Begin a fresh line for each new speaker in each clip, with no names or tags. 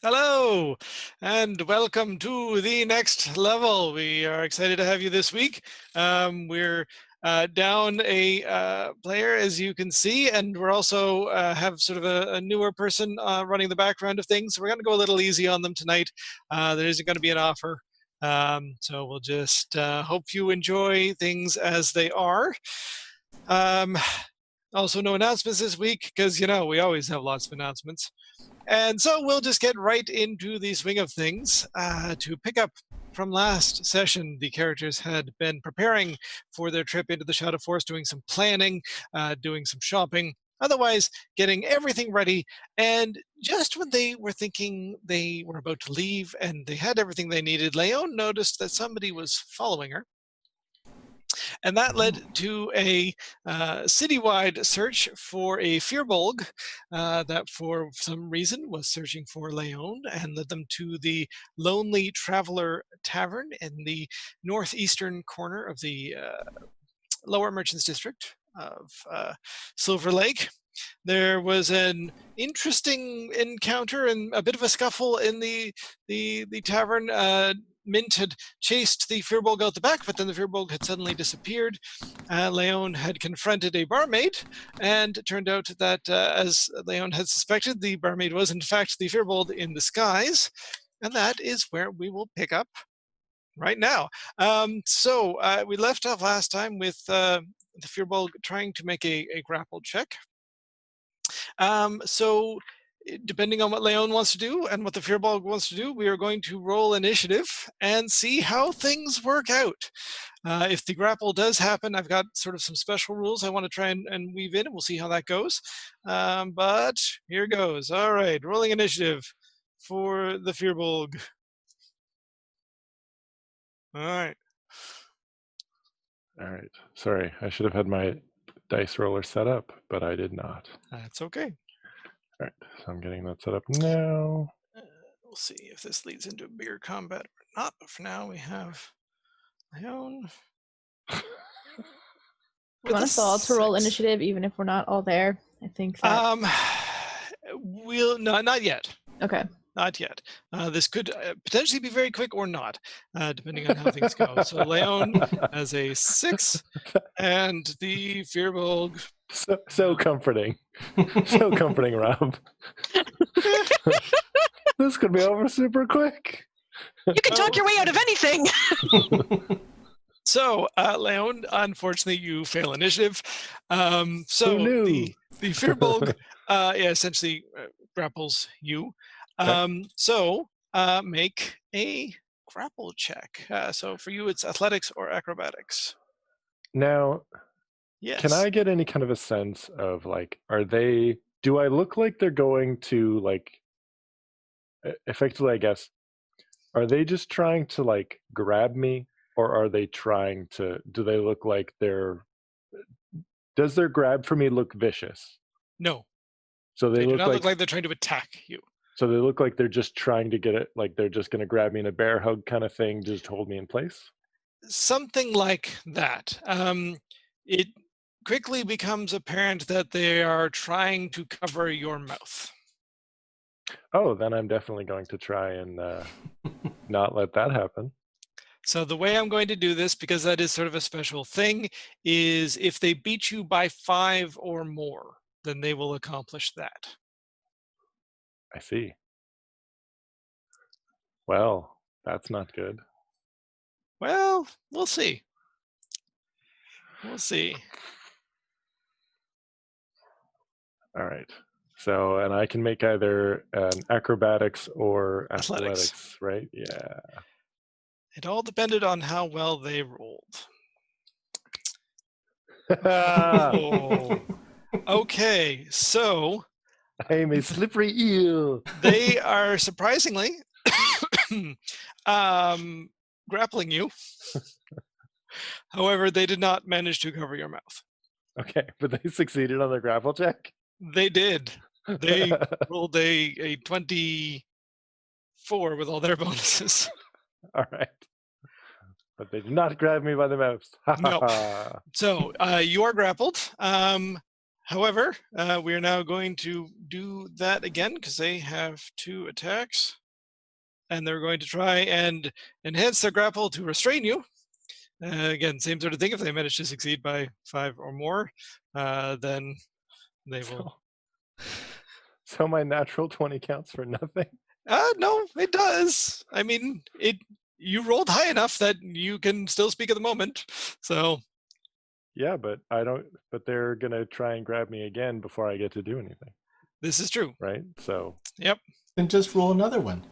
Hello, and welcome to the next level. We are excited to have you this week. We're down a player, as you can see, and we're also have sort of a newer person running the background of things. So we're going to go a little easy on them tonight. There isn't going to be an offer. So we'll just hope you enjoy things as they are. Also, no announcements this week because, we always have lots of announcements. And so we'll just get right into the swing of things. To pick up from last session, the characters had been preparing for their trip into the Shadow Forest, doing some planning, doing some shopping, otherwise getting everything ready. And just when they were thinking they were about to leave and they had everything they needed, Leon noticed that somebody was following her. And that led to a citywide search for a Firbolg that for some reason was searching for Leon, and led them to the Lonely Traveler Tavern in the northeastern corner of the Lower Merchants District of Silver Lake. There was an interesting encounter and a bit of a scuffle in the tavern. Mint had chased the Firbolg out the back, but then the Firbolg had suddenly disappeared. Leon had confronted a barmaid, and it turned out that, as Leon had suspected, the barmaid was in fact the Firbolg in disguise, and that is where we will pick up right now. So we left off last time with the Firbolg trying to make a grapple check. So depending on what Leon wants to do and what the Firbolg wants to do, we are going to roll initiative and see how things work out. If the grapple does happen, I've got sort of some special rules I want to try and weave in, and we'll see how that goes. But here goes. All right, rolling initiative for the Firbolg. All right.
All right. Sorry, I should have had my dice roller set up, but I did not.
That's okay.
All right, so I'm getting that set up now.
We'll see if this leads into a bigger combat or not, but for now we have Leon.
You want us all to roll initiative, even if we're not all there? I think that.
We'll not yet.
Okay.
Not yet. This could potentially be very quick or not, depending on how things go. So Leon has a 6, and the Firbolg.
So comforting. So comforting, Rob. This could be over super quick.
You can talk your way out of anything.
So, Leon, unfortunately, you fail initiative. So the Firbolg essentially grapples you.
Okay.
So make a grapple check. So for you, it's athletics or acrobatics.
Now,
yes.
Can I get any kind of a sense of, like, do I look like they're going to, like, effectively, I guess, are they just trying to, like, grab me? Or are they trying to, do they look like does their grab for me look vicious?
No.
So they
do not look like they're trying to attack you.
So they look like they're just trying to get it, like they're just going to grab me in a bear hug kind of thing, just hold me in place?
Something like that. It quickly becomes apparent that they are trying to cover your mouth.
Oh, then I'm definitely going to try and not let that happen.
So the way I'm going to do this, because that is sort of a special thing, is if they beat you by 5 or more, then they will accomplish that.
I see. Well, that's not good.
Well, we'll see. We'll see. All
right. So, and I can make either an acrobatics or athletics, right? Yeah.
It all depended on how well they rolled. Oh. Okay, so
I'm a slippery eel.
They are surprisingly grappling you. However, they did not manage to cover your mouth.
Okay, but they succeeded on their grapple check?
They did. They rolled a 24 with all their bonuses.
All right. But they did not grab me by the mouth.
No. So you are grappled. However, we are now going to do that again because they have 2 attacks. And they're going to try and enhance their grapple to restrain you. Again, same sort of thing. If they manage to succeed by 5 or more, then they will.
So my natural 20 counts for nothing?
No, it does. I mean, you rolled high enough that you can still speak at the moment. So.
Yeah, but I don't. But they're gonna try and grab me again before I get to do anything.
This is true.
Right. So.
Yep.
Then just roll another one.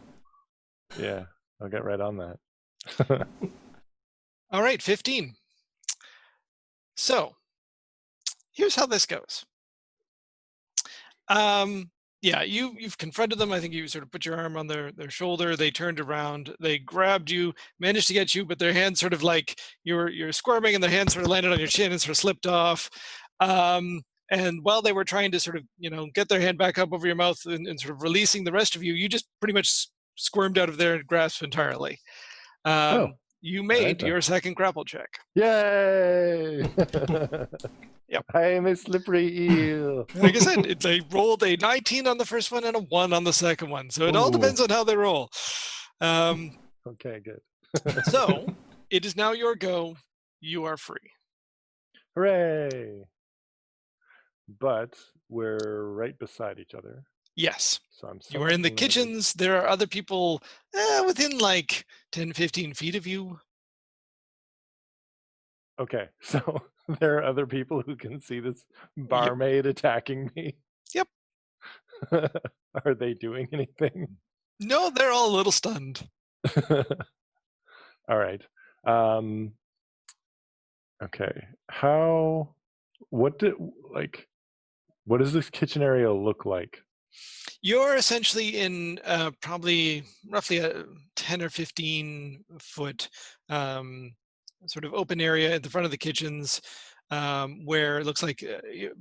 Yeah, I'll get right on that.
All right, 15. So, here's how this goes. Yeah, you've confronted them. I think you sort of put your arm on their shoulder. They turned around. They grabbed you, managed to get you, but their hands sort of like you're squirming, and their hands sort of landed on your chin and sort of slipped off. And while they were trying to sort of get their hand back up over your mouth and sort of releasing the rest of you, you just pretty much squirmed out of their grasp entirely. You made your second grapple check.
Yay!
Yep.
I am a slippery eel.
Like I said, they rolled a 19 on the first one and a 1 on the second one. So it all depends on how they roll.
Okay, good.
So it is now your go. You are free.
Hooray! But we're right beside each other.
Yes.
So
you are in the kitchens. There are other people within like 10, 15 feet of you.
Okay, so there are other people who can see this barmaid attacking me?
Yep.
Are they doing anything?
No, they're all a little stunned.
All right. Okay. What does this kitchen area look like?
You're essentially in probably roughly a 10 or 15 foot sort of open area at the front of the kitchens, where it looks like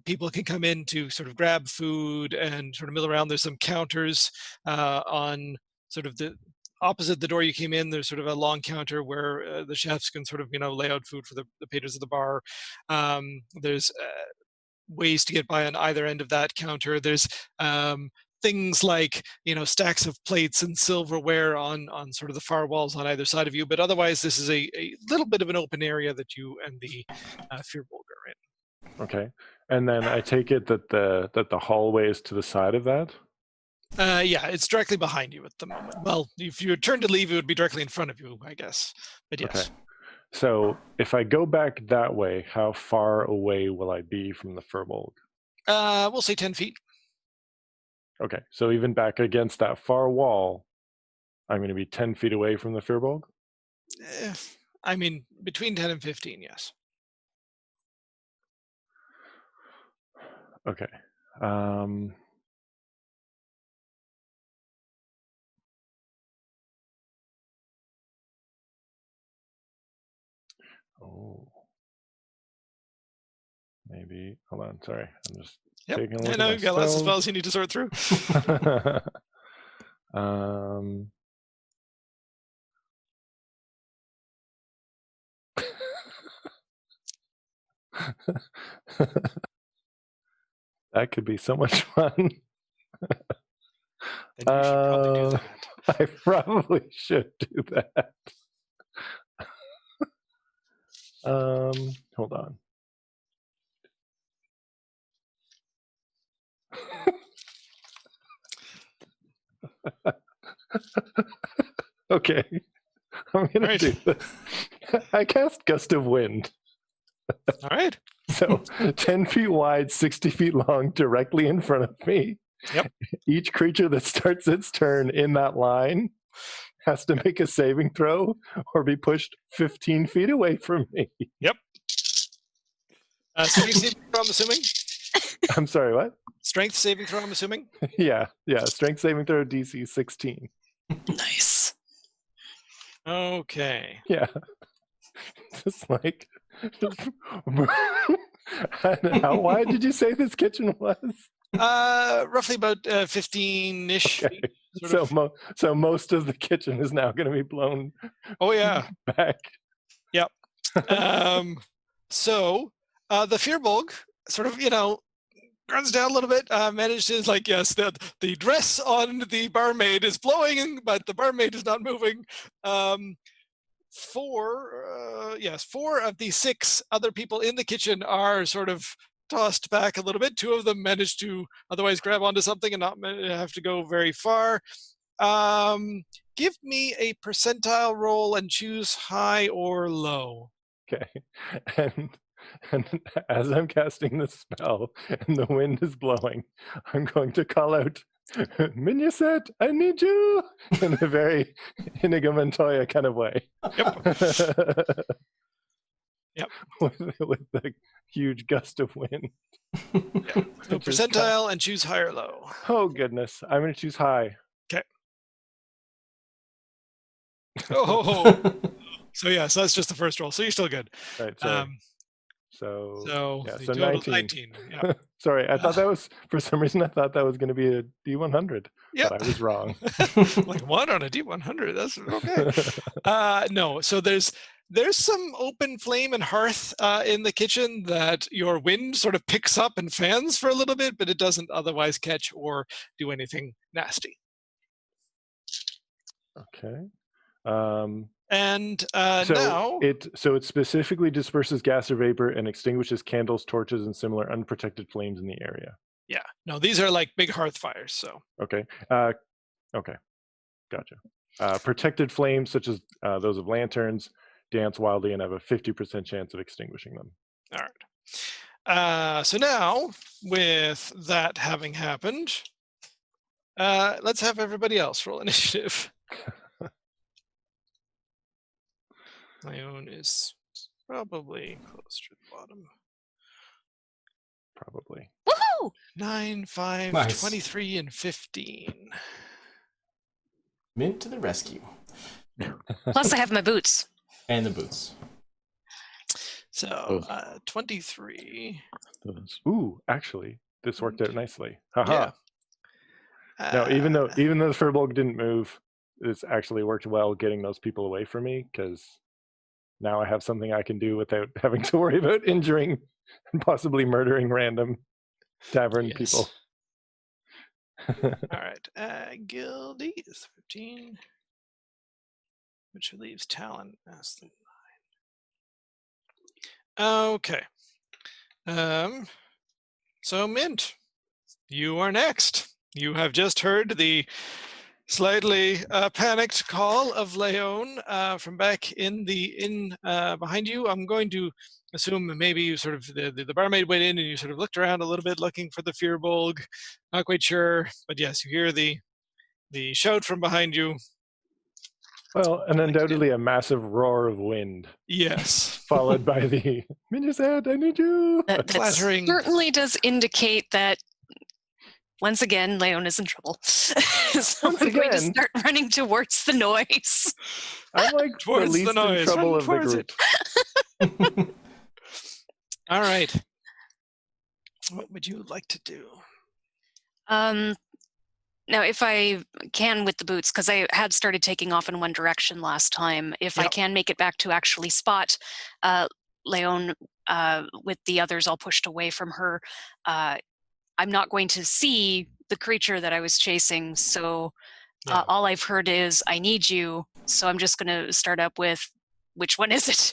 people can come in to sort of grab food and sort of mill around. There's some counters on sort of the opposite the door you came in. There's sort of a long counter where the chefs can sort of lay out food for the patrons of the bar. There's ways to get by on either end of that counter. There's things like stacks of plates and silverware on sort of the far walls on either side of you, but otherwise this is a little bit of an open area that you and the Firbolg are in.
Okay, and then I take it that the hallway is to the side of that.
Yeah, it's directly behind you at the moment. Well, if you turned to leave, it would be directly in front of you, I guess. But yes.
Okay. So if I go back that way, how far away will I be from the Firbolg?
We'll say 10 feet.
Okay, so even back against that far wall, I'm going to be 10 feet away from the Firbolg?
I mean, between 10 and 15, yes.
Okay. Maybe. Hold on. Sorry. I'm just taking a look at my
you've got lots of
spells.
spells you need to sort through.
That could be so much fun.
Then you should probably do that.
I probably should do that. Hold on. Okay, I'm gonna do this. I cast Gust of Wind.
All right.
So 10 feet wide, 60 feet long, directly in front of me.
Yep.
Each creature that starts its turn in that line has to make a saving throw or be pushed 15 feet away from me.
Yep. Strength saving throw, I'm assuming?
I'm sorry, what?
Strength saving throw, I'm assuming?
Yeah. Strength saving throw DC 16.
Nice.
Okay.
Yeah. Just like... How wide did you say this kitchen was?
Roughly about 15-ish.
Okay. So most of the kitchen is now going to be blown.
Oh yeah.
Back.
Yep. So the Firbolg sort of runs down a little bit, manages, like, yes, the dress on the barmaid is blowing, but the barmaid is not moving. Four of the 6 other people in the kitchen are sort of tossed back a little bit. 2 of them manage to otherwise grab onto something and not have to go very far. Give me a percentile roll and choose high or low.
Okay. And as I'm casting the spell and the wind is blowing, I'm going to call out, Mignoset, I need you, in a very Inigo Montoya kind of way.
Yep. Yep.
with the huge gust of wind.
Yep. So percentile and choose high or low.
Oh, goodness. I'm going to choose high.
Okay. Oh. So that's just the first roll. So you're still good.
Right. So
the total
19.
Yeah.
Sorry, I thought that was, for some reason, I thought that was going to be a D100.
Yep.
But I was wrong.
Like, what on a D100? That's okay. No, so there's some open flame and hearth in the kitchen that your wind sort of picks up and fans for a little bit, but it doesn't otherwise catch or do anything nasty.
Okay.
And
so
now
it specifically disperses gas or vapor and extinguishes candles, torches, and similar unprotected flames in the area.
Yeah. No, these are like big hearth fires. So
okay. Okay. Gotcha. Protected flames such as those of lanterns dance wildly and have a 50% chance of extinguishing them.
All right. So now, with that having happened, let's have everybody else roll initiative. Leon is probably close to the bottom.
Probably.
Woohoo!
9, 5,
Nice.
23, and 15.
Mint to the rescue.
Plus, I have my boots.
And the boots.
So 23.
Ooh, actually, this worked out nicely. Haha.
Yeah.
No, even though the Furbolg didn't move, this actually worked well getting those people away from me, because now I have something I can do without having to worry about injuring and possibly murdering random tavern people.
All right. Gildy is 15, which leaves Talon as the 9. Okay. So Mint, you are next. You have just heard the slightly panicked call of Leon from back in the inn behind you. I'm going to assume maybe you sort of, the barmaid went in and you sort of looked around a little bit looking for the Firbolg. Not quite sure, but yes, you hear the shout from behind you.
Well, and undoubtedly a massive roar of wind.
Yes.
Followed by the, Mignoset, I need you.
That
clattering.
certainly does indicate that, once again, Leon is in trouble. So I'm going to start running towards the noise.
I'm like
towards
the least
the noise.
in trouble
Run
of the
towards
group.
All right. What would you like to do?
Now, if I can with the boots, because I had started taking off in one direction last time, if I can make it back to actually spot Leon with the others all pushed away from her, I'm not going to see the creature that I was chasing, so all I've heard is, I need you, so I'm just going to start up with, which one is it?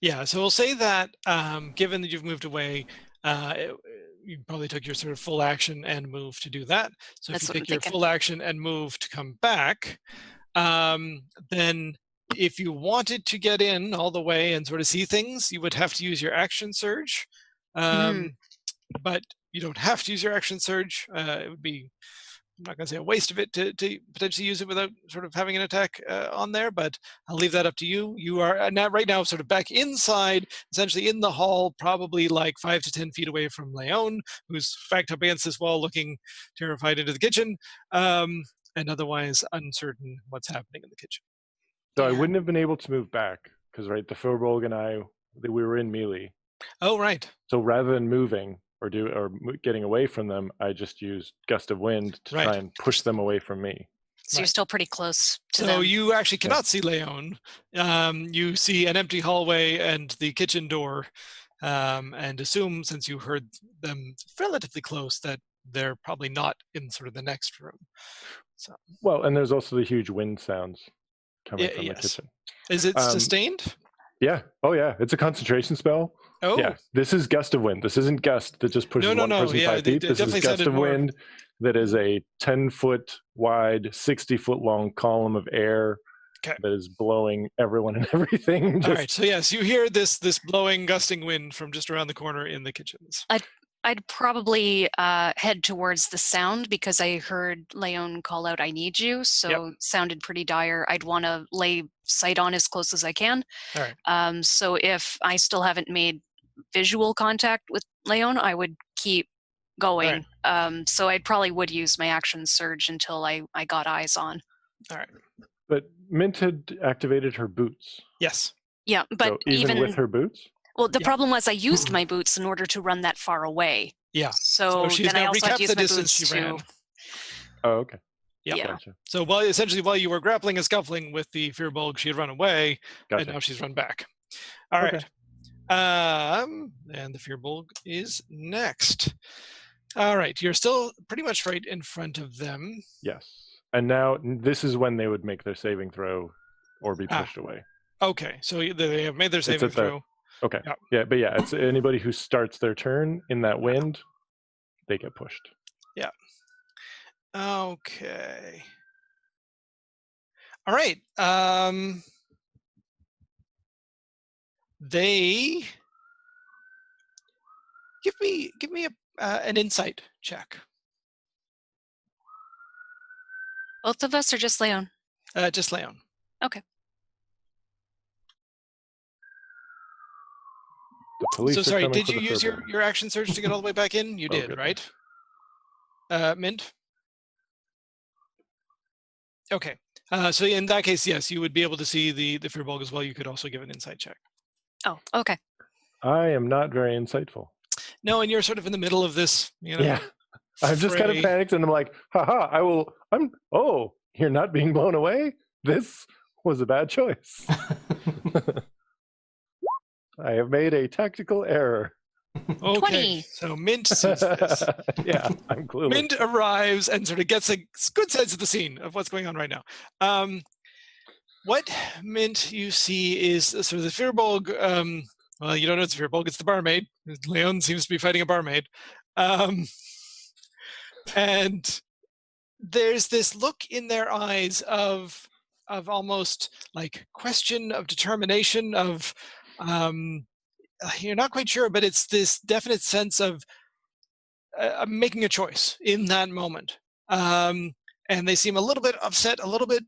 Yeah, so we'll say that given that you've moved away, you probably took your sort of full action and move to do that. So if you take your full action and move to come back, then if you wanted to get in all the way and sort of see things, you would have to use your action surge. But you don't have to use your action surge. It would be, I'm not going to say a waste of it to potentially use it without sort of having an attack on there, but I'll leave that up to you. You are now, right now, sort of back inside, essentially in the hall, probably like 5 to 10 feet away from Leon, who's backed up against this wall looking terrified into the kitchen, and otherwise uncertain what's happening in the kitchen.
So I wouldn't have been able to move back, because the Furbolg and I, we were in melee.
Oh, right.
So rather than moving or getting away from them, I just used gust of wind to try and push them away from me.
So you're still pretty close to them.
So you actually cannot see Leon. You see an empty hallway and the kitchen door and assume, since you heard them relatively close, that they're probably not in sort of the next room. So,
well, and there's also the huge wind sounds coming from the
yes.
kitchen.
Is it sustained?
Yeah. Oh, yeah. It's a concentration spell.
Oh,
yeah. This is gust of wind. This isn't gust that just pushes one person 5 feet. This is gust of wind that is a 10-foot wide, 60-foot long column of air that is blowing everyone and everything.
All right. So yes, you hear this blowing, gusting wind from just around the corner in the kitchens.
I'd probably head towards the sound because I heard Leon call out, "I need you," so sounded pretty dire. I'd want to lay sight on as close as I can.
All right.
So if I still haven't made visual contact with Leon, I would keep going.
Right.
So I probably would use my action surge until I got eyes on.
All right.
But Mint had activated her boots.
Yes.
Yeah, but
so even with her boots?
Well, the problem was I used my boots in order to run that far away.
Yeah.
So
she's
then I
now
also had to
recapped
use
the
my
distance
boots
she ran.
Oh, okay.
Yep.
Yeah.
Gotcha.
So while you were grappling and scuffling with the Fearbulg, she had run away,
Gotcha.
and now she's run back. All right. And the Fearbulg is next. All right. You're still pretty much right in front of them.
Yes. And now this is when they would make their saving throw or be pushed away.
Okay. So they have made their saving throw.
Okay.
Yep.
Yeah, but yeah, it's anybody who starts their turn in that wind, they get pushed.
Yeah. Okay. All right. They give me an insight check.
Both of us or just Leon?
Just Leon.
Okay.
The police
so sorry,
are
did you use your action surge to get all the way back in? You did,
goodness.
right? Mint? Okay. So in that case, yes, you would be able to see the Fearbulg as well. You could also give an insight check.
Oh, okay.
I am not very insightful.
No, and you're sort of in the middle of this,
Yeah. I'm just kind of panicked and I'm like, haha, oh, you're not being blown away? This was a bad choice. I have made a tactical error.
Okay,
20.
So Mint sees this.
Yeah, I'm clueless.
Mint arrives and sort of gets a good sense of the scene of what's going on right now. What Mint you see is sort of the Fearbulg. Well, you don't know it's a Fearbulg, it's the barmaid. Leon seems to be fighting a barmaid. And there's this look in their eyes of almost like question, of determination, of you're not quite sure, but it's this definite sense of making a choice in that moment. And they seem a little bit upset, a little bit,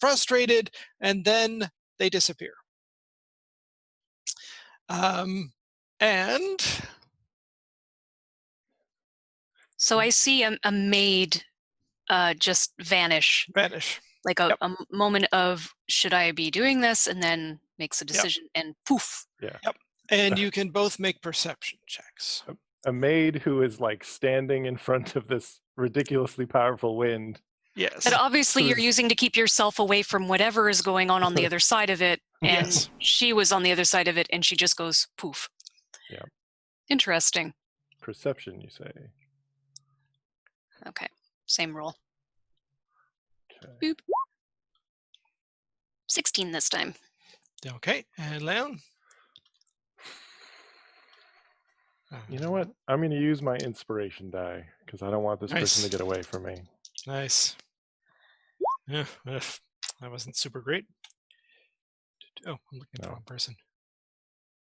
frustrated, and then they disappear. And
so I see a maid just vanish. Like a moment of, should I be doing this? And then makes a decision and poof.
Yeah.
Yep. And you can both make perception checks.
A maid who is like standing in front of this ridiculously powerful wind.
Yes.
That obviously you're using to keep yourself away from whatever is going on the other side of it. And she was on the other side of it and she just goes poof.
Yeah.
Interesting.
Perception, you say?
Okay. Same roll.
Okay.
Boop. 16 this time.
Okay. And Leon?
You know what? I'm going to use my inspiration die because I don't want this person to get away from me.
Nice. Yeah, that wasn't super great. Oh, I'm looking at the wrong person.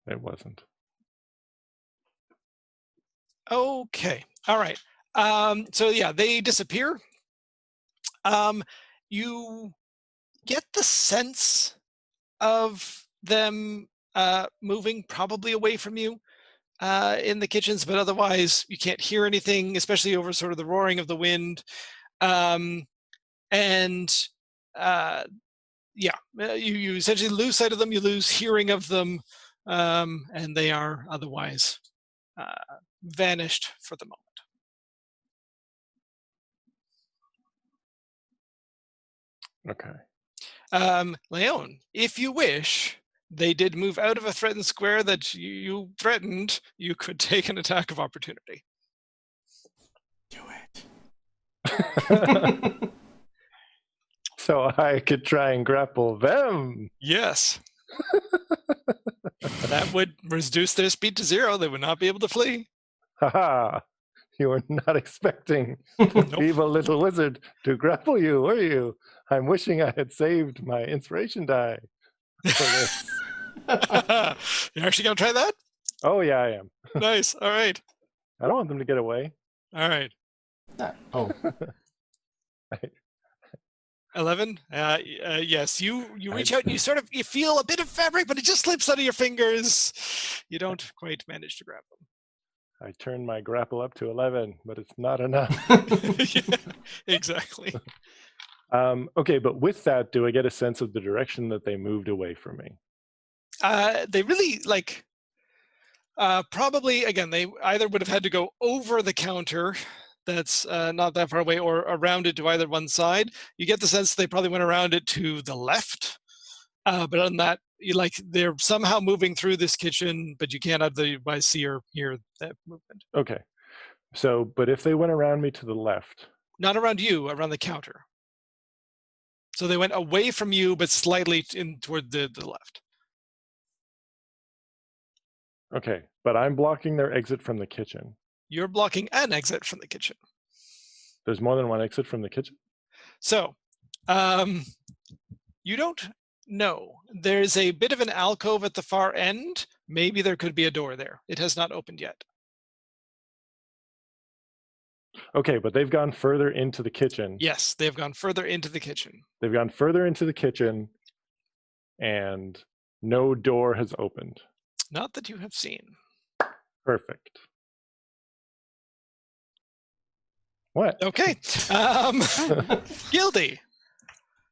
It wasn't.
Okay. All right. So yeah, they disappear. You get the sense of them moving probably away from you in the kitchens, but otherwise you can't hear anything, especially over sort of the roaring of the wind. You essentially lose sight of them, you lose hearing of them, and they are otherwise vanished for the moment.
Okay.
Leon, if you wish, they did move out of a threatened square that you threatened, you could take an attack of opportunity.
Do it.
So I could try and grapple them.
Yes. That would reduce their speed to 0. They would not be able to flee.
Haha. You were not expecting
Nope.
evil little wizard to grapple you, were you? I'm wishing I had saved my inspiration die for this.
You're actually going to try that?
Oh, yeah, I am.
Nice. All right.
I don't want them to get away.
All right.
Oh,
11. Yes, you reach out and you feel a bit of fabric, but it just slips out of your fingers. You don't quite manage to grab
I turned my grapple up to 11, but it's not enough.
them. Yeah, exactly.
Okay, but with that, do I get a sense of the direction that they moved away from me?
They really probably, again, they either would have had to go over the counter that's not that far away or around it to either one side. You get the sense they probably went around it to the left. But on that, they're somehow moving through this kitchen, but you can't otherwise see or hear that movement.
Okay. So, but if they went around me to the left.
Not around you, around the counter. So they went away from you, but slightly in toward the left.
Okay, but I'm blocking their exit from the kitchen.
You're blocking an exit from the kitchen.
There's more than one exit from the kitchen?
So, you don't know. There's a bit of an alcove at the far end. Maybe there could be a door there. It has not opened yet.
Okay, but they've gone further into the kitchen.
Yes, they've gone further into the kitchen.
They've gone further into the kitchen, and no door has opened.
Not that you have seen.
Perfect. What?
Okay. Gildy,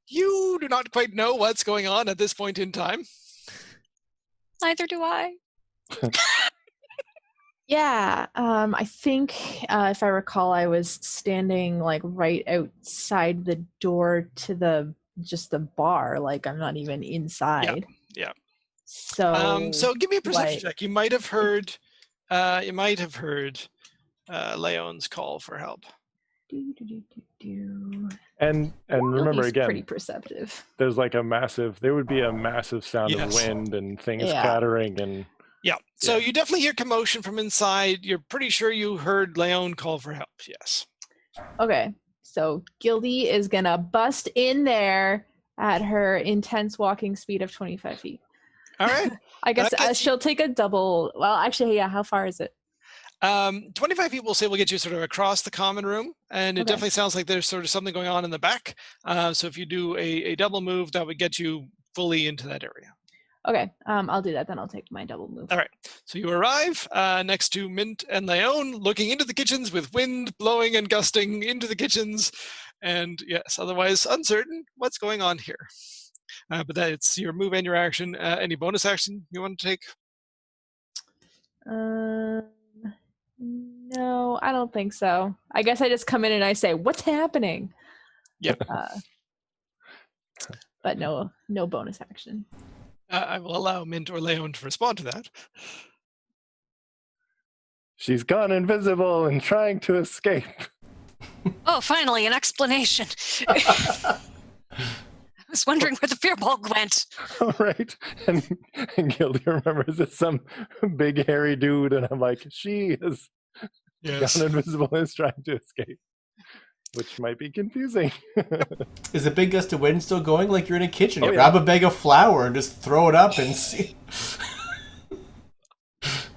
you do not quite know what's going on at this point in time.
Neither do I.
Yeah, I think if I recall, I was standing like right outside the door to the bar. Like I'm not even inside.
Yeah.
So
give me a perception
like-
check. You might have heard. Leon's call for help.
And remember
He's
again,
pretty perceptive.
there's like there would be a massive sound of
Yes.
wind and things
Yeah.
clattering and
Yeah. So
Yeah.
you definitely hear commotion from inside. You're pretty sure you heard Leon call for help. Yes.
Okay, so Gildy is gonna bust in there at her intense walking speed of 25 feet.
All right.
I guess
That gets you-
she'll take a double. Well, actually, yeah. How far is it?
25 feet will say we'll get you sort of across the common room, and it
Okay.
definitely sounds like there's sort of something going on in the back. So if you do a double move, that would get you fully into that area.
Okay, I'll do that. Then I'll take my double move.
All right. So you arrive next to Mint and Leon, looking into the kitchens with wind blowing and gusting into the kitchens, and yes, otherwise uncertain what's going on here. But that's your move and your action. Any bonus action you want to take?
No, I don't think so. I guess I just come in and I say, "What's happening?"
Yep.
But no bonus action.
I will allow Mint or Leon to respond to that.
she's gone invisible and trying to escape.
Oh, finally, an explanation. I was wondering where the firbolg went.
All right. And Gildy remembers it's some big hairy dude, and I'm like, she has
Yes.
gone invisible and is trying to escape. Which might be confusing.
is the big gust of wind still going? Like you're in a kitchen.
Oh,
You
yeah.
grab a bag of flour and just throw it up and see.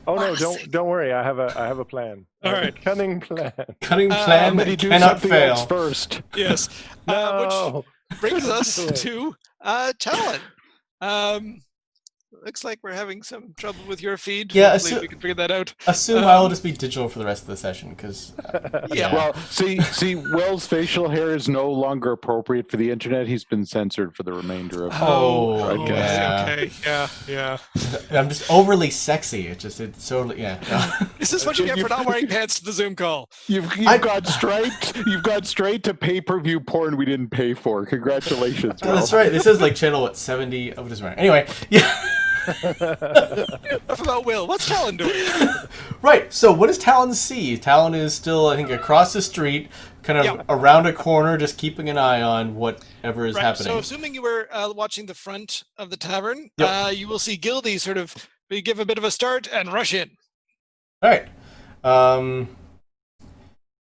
Oh no,
Classic.
don't worry. I have a plan. I
All
have a
right.
cunning plan.
Cutting plan
Somebody
that
do
cannot
something
fail.
else first.
Yes.
No.
Which brings us
Do it.
to Talon. Looks like we're having some trouble with your feed.
Yeah,
Hopefully we can figure that out.
Assume I'll just be digital for the rest of the session because.
Yeah.
Well, see, Will's facial hair is no longer appropriate for the internet. He's been censored for the remainder of.
Oh,
okay.
yeah.
Okay. Yeah.
I'm just overly sexy. It's totally yeah.
This is what you get for not wearing pants to the Zoom call.
You've got straight. You've got straight to pay-per-view porn we didn't pay for. Congratulations,
Oh,
Will.
that's right. This is like channel 70. Oh, it doesn't matter. Anyway, yeah.
Enough about Will. What's Talon doing?
Right. So what does Talon see? Talon is still, I think, across the street, kind of around a corner, just keeping an eye on whatever is happening.
So assuming you were watching the front of the tavern,
Yep.
you will see Gildy sort of give a bit of a start and rush in.
All right.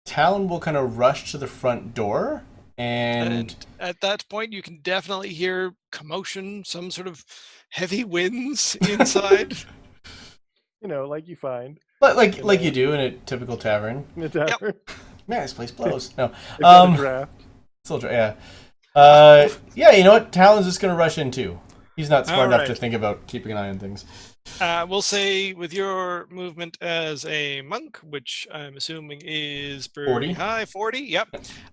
Talon will kind of rush to the front door, and
at that point, you can definitely hear commotion, some sort of heavy winds inside.
Like you find.
Like you do in a typical tavern.
In a tavern.
Man, this place blows. No.
They've got a draft.
Yeah. Yeah, you know what? Talon's just gonna rush in too. He's not smart enough to think about keeping an eye on things.
We'll say with your movement as a monk, which I'm assuming is pretty
40.
high, 40. Yep.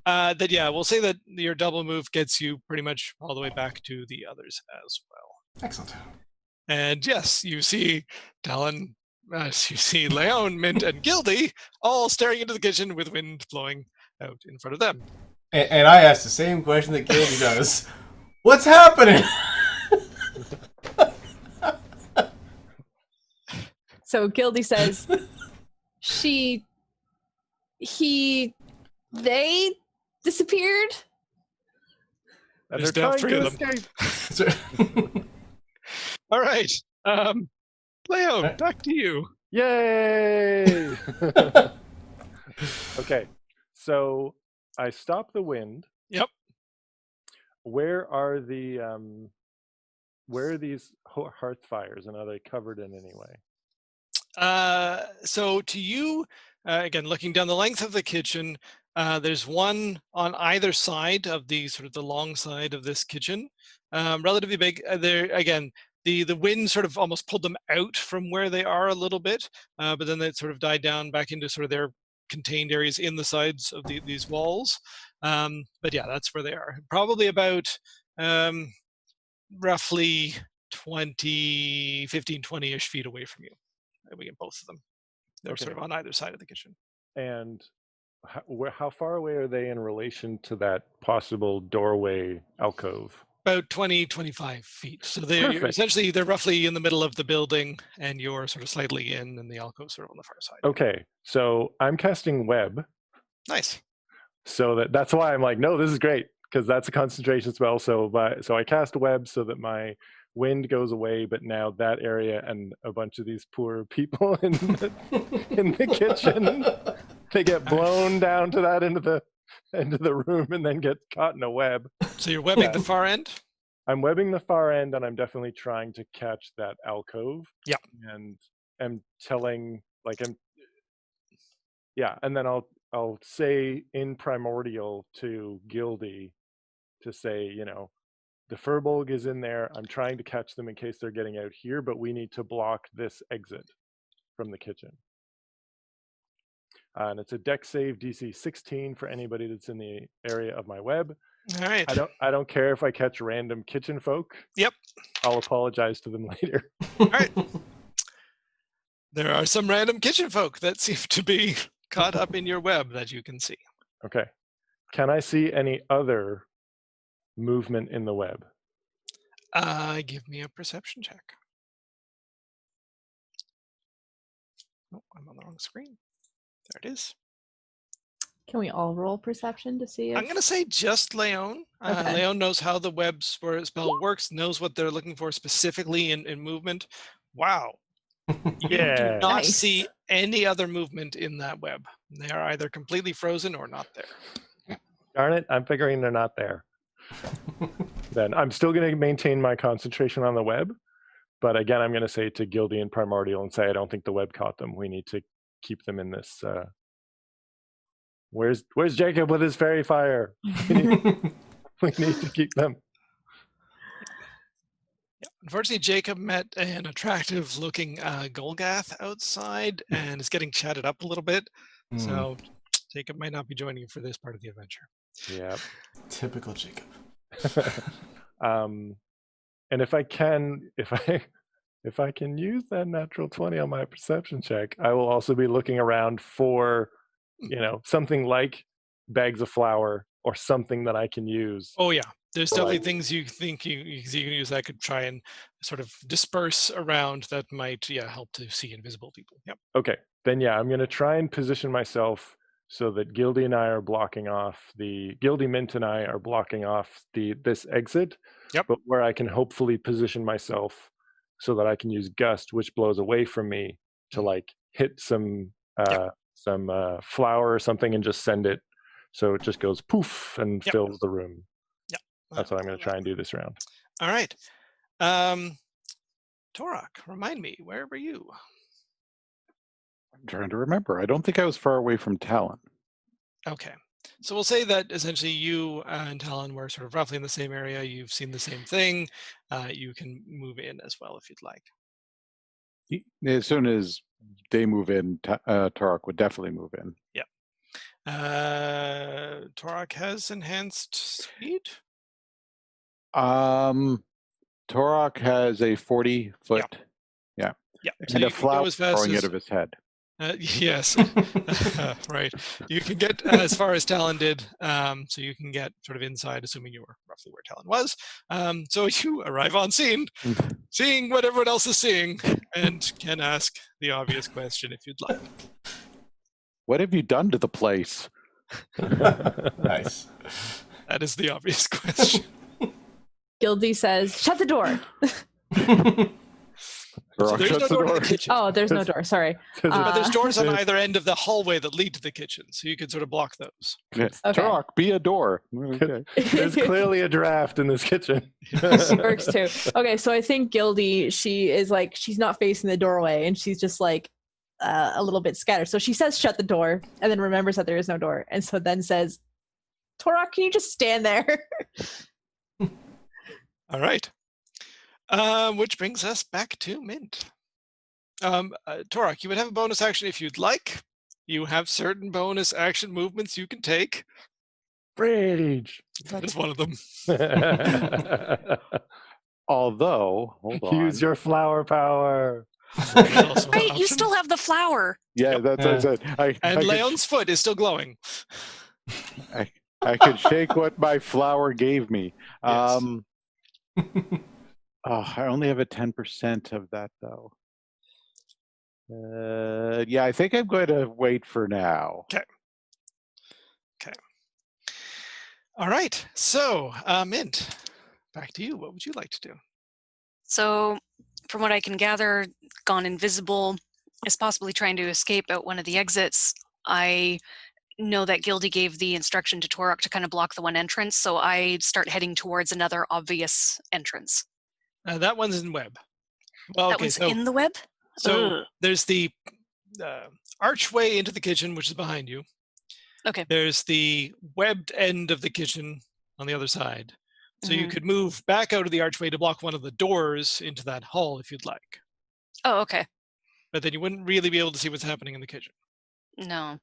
We'll say that your double move gets you pretty much all the way back to the others as well.
Excellent.
And yes, you see Talon, you see Leon, Mint, and Gildy all staring into the kitchen with wind blowing out in front of them.
And I asked the same question that Gildy does. What's happening?
So Gildy says, they disappeared?
And
There's
they're
now
trying
3
to
of them.
escape.
All right. Leon, back to you.
Yay! Okay, so I stop the wind.
Yep.
Where are these hearth fires, and are they covered in any way?
So to you, again, looking down the length of the kitchen, there's one on either side of the sort of the long side of this kitchen, relatively big. There again, the wind sort of almost pulled them out from where they are a little bit, but then they sort of died down back into sort of their contained areas in the sides of these walls. But yeah, that's where they are. Probably about roughly 15-20-ish feet away from you. We get both of them. They're sort of on either side of the kitchen.
And how far away are they in relation to that possible doorway alcove?
About 20-25 feet. So they're roughly in the middle of the building, and you're sort of slightly in, and the alcove's sort of on the far side.
Okay, so I'm casting web.
Nice.
So that's why I'm like, no, this is great, because that's a concentration spell. So I cast web so that my wind goes away, but now that area and a bunch of these poor people in the kitchen, they get blown down to that into the room and then get caught in a web.
So you're webbing the far end?
I'm webbing the far end, and I'm definitely trying to catch that alcove.
Yeah.
And I'm telling, and then I'll say in primordial to Gildy to say, the Furbolg is in there. I'm trying to catch them in case they're getting out here, but we need to block this exit from the kitchen. And it's a dex save DC 16 for anybody that's in the area of my web.
All right.
I don't care if I catch random kitchen folk.
Yep.
I'll apologize to them later.
All right. There are some random kitchen folk that seem to be caught up in your web that you can see.
Okay. Can I see any other movement in the web?
Give me a perception check. Oh, I'm on the wrong screen. There it is.
Can we all roll perception to see if...
I'm going to say just Leon.
Okay.
Leon knows how the web spell works, knows what they're looking for specifically in movement. Wow. You do not see any other movement in that web. They are either completely frozen or not there.
Darn it, I'm figuring they're not there. Then I'm still going to maintain my concentration on the web, but again, I'm going to say to Gildy and Primordial and say, I don't think the web caught them. We need to keep them in this. Where's Jacob with his fairy fire? We need to keep them.
Yeah. Unfortunately, Jacob met an attractive-looking Golgath outside and is getting chatted up a little bit. So Jacob might not be joining you for this part of the adventure.
Yeah.
Typical Jacob.
And if I can use that natural 20 on my perception check, I will also be looking around for, something like bags of flour or something that I can use.
Oh yeah. There's
So,
definitely
like-
things you think you can use that could try and sort of disperse around that might help to see invisible people. Yep.
Okay, then I'm going to try and position myself so that Gildy and I are blocking off Gildy, Mint, and I are blocking off this exit.
Yep.
But where I can hopefully position myself so that I can use Gust, which blows away from me, to like hit some flour or something and just send it, so it just goes poof and
Yep.
fills the room.
Yep.
That's what I'm going to try and do this round.
All right. Torok, remind me, where were you?
I'm trying to remember. I don't think I was far away from Talon.
Okay. So we'll say that essentially you and Talon were sort of roughly in the same area. You've seen the same thing. You can move in as well if you'd like.
As soon as they move in, Tarek would definitely move in.
Yeah. Torok has enhanced speed.
Torok has a 40-foot,
Yeah. So
and
you
a
can go
flower
as fast
growing
as
out of his head.
yes, right. You can get as far as Talon did, so you can get sort of inside, assuming you were roughly where Talon was. So you arrive on scene, seeing what everyone else is seeing, and can ask the obvious question if you'd like.
What have you done to the place?
Nice.
That is the obvious question.
Gildy says, "Shut the door."
So there's no door to the kitchen.
Oh, there's no door. Sorry.
But there's doors on either end of the hallway that lead to the kitchen, so you can sort of block those.
Okay.
Turok, be a door. Okay.
There's clearly a draft in this kitchen.
Works too. Okay, so I think Gildy, she's not facing the doorway, and she's just like a little bit scattered. So she says, "Shut the door," and then remembers that there is no door, and so then says, "Torok, can you just stand there?"
All right. Which brings us back to Mint. Torok, you would have a bonus action if you'd like. You have certain bonus action movements you can take.
Rage.
That is one of them.
Although, hold on.
Use your flower power.
Right, you still have the flower.
Yeah,
Yep.
that's what I said.
And Leon's foot is still glowing.
I could shake what my flower gave me.
Yes.
I only have a 10% of that, though. Yeah, I think I'm going to wait for now.
Okay. All right. So, Mint, back to you. What would you like to do?
So, from what I can gather, gone invisible is possibly trying to escape out one of the exits. I know that Gildy gave the instruction to Torok to kind of block the one entrance, so I start heading towards another obvious entrance.
That one's in web. Well,
That
okay,
was
so
in the web?
so
Ugh.
there's the archway into the kitchen, which is behind you.
Okay.
There's the webbed end of the kitchen on the other side. So you
Mhm.
could move back out of the archway to block one of the doors into that hall if you'd like.
Oh, okay.
But then you wouldn't really be able to see what's happening in the kitchen.
No.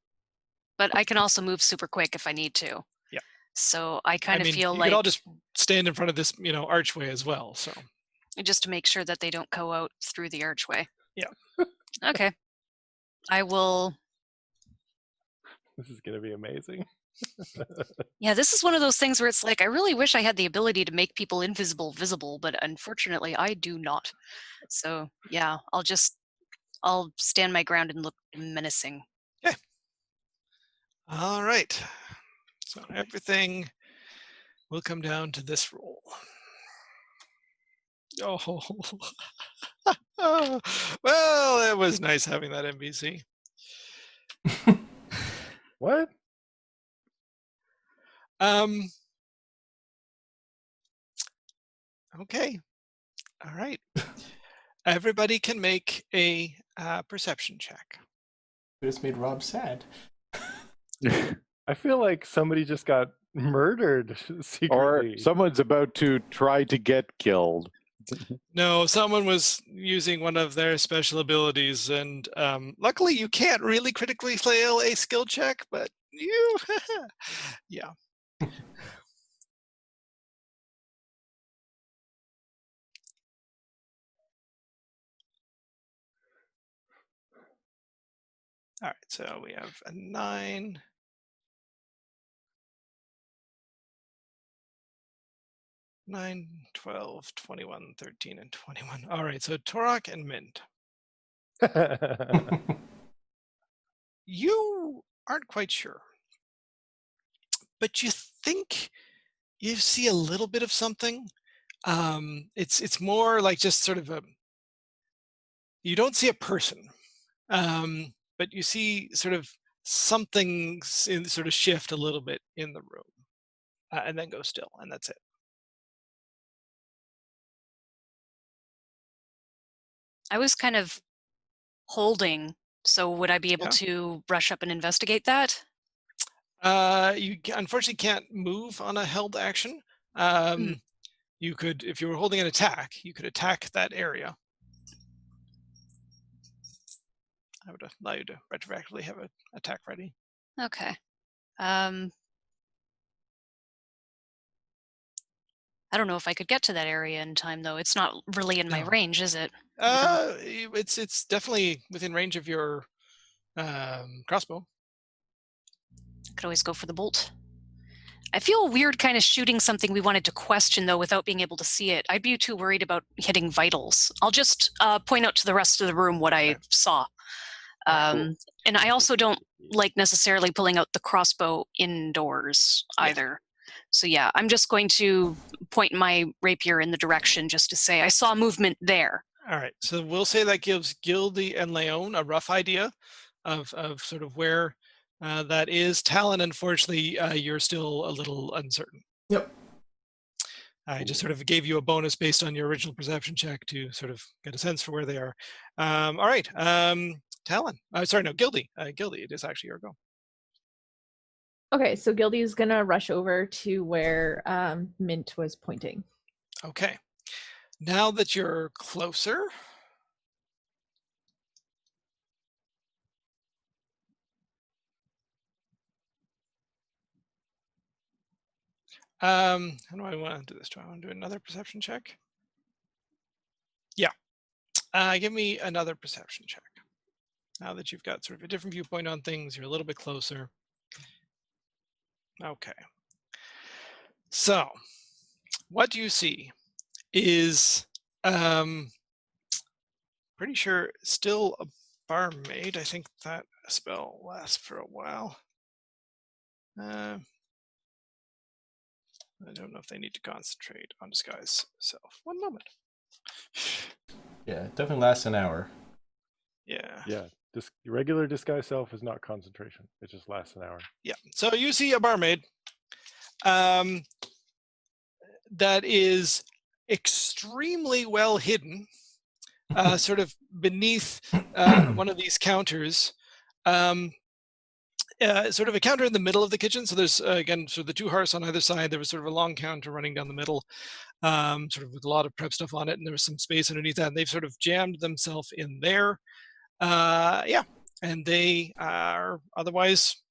But I can also move super quick if I need to.
Yeah.
So I kind of feel
you
like
could all just stand in front of this, archway as well. So
just to make sure that they don't go out through the archway.
Yeah.
Okay. I will.
This is going to be amazing.
Yeah, this is one of those things where it's like, I really wish I had the ability to make people invisible visible, but unfortunately I do not. So yeah, I'll stand my ground and look menacing.
all right. So everything will come down to this roll. Oh, well, it was nice having that NBC.
What?
Okay. All right. Everybody can make a perception check.
We just made Rob sad.
I feel like somebody just got murdered
Or
secretly.
someone's about to try to get killed.
No, someone was using one of their special abilities, and luckily you can't really critically fail a skill check, but you, yeah. All right, so we have a 9. 9, 12, 21, 13, and 21. All right, so Torok and Mint. You aren't quite sure, but you think you see a little bit of something. It's more like just sort of a. You don't see a person, but you see sort of something sort of shift a little bit in the room, and then go still, and that's it.
I was kind of holding, so would I be able
Yeah.
to rush up and investigate that?
You unfortunately can't move on a held action. You could, if you were holding an attack, you could attack that area. I would allow you to retroactively have an attack ready.
Okay. I don't know if I could get to that area in time, though. It's not really in my
No.
range, is it?
It's definitely within range of your crossbow.
Could always go for the bolt. I feel weird kind of shooting something we wanted to question, though, without being able to see it. I'd be too worried about hitting vitals. I'll just point out to the rest of the room what I saw. And I also don't like necessarily pulling out the crossbow indoors either. So yeah, I'm just going to point my rapier in the direction just to say I saw movement there.
All right, so we'll say that gives Gildy and Leon a rough idea of sort of where that is. Talon, unfortunately, you're still a little uncertain.
Yep.
I just sort of gave you a bonus based on your original perception check to sort of get a sense for where they are. All right, Talon. Sorry, no, Gildy. Gildy, it is actually your go.
Okay, so Gildy's gonna rush over to where Mint was pointing.
Okay. Now that you're closer, how do I want to do this? Do I want to do another perception check? Yeah. Give me another perception check. Now that you've got sort of a different viewpoint on things, you're a little bit closer. Okay. So, what you see is, pretty sure still a barmaid. I think that spell lasts for a while. I don't know if they need to concentrate on disguise self. One moment.
Yeah, it definitely lasts an hour.
Yeah.
Yeah. Regular disguise self is not concentration. It just lasts an hour.
Yeah. So you see a barmaid that is extremely well hidden, sort of beneath one of these counters. Sort of a counter in the middle of the kitchen. So there's, again, sort of the two hearths on either side. There was sort of a long counter running down the middle, sort of with a lot of prep stuff on it. And there was some space underneath that. And they've sort of jammed themselves in there. Yeah. And they are otherwise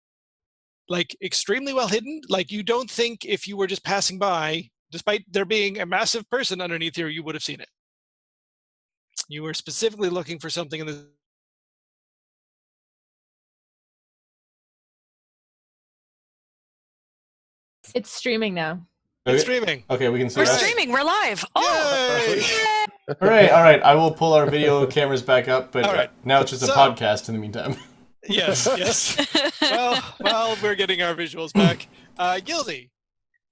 like extremely well hidden. Like you don't think if you were just passing by, despite there being a massive person underneath here, you would have seen it. You were specifically looking for something in the.
It's streaming now.
It's streaming.
Okay, we can see
We're
that.
streaming. We're live. Oh,
Yay!
All right. I will pull our video cameras back up, but
All right.
now it's just a
So-
podcast in the meantime.
Yes, yes. Well, we're getting our visuals back. Gildy,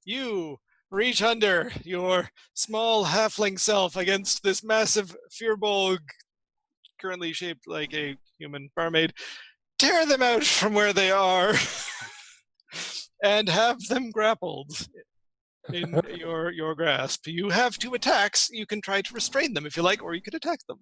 you reach under your small halfling self against this massive Firbolg, currently shaped like a human barmaid. Tear them out from where they are and have them grappled in your grasp. You have 2 attacks. You can try to restrain them if you like, or you could attack them.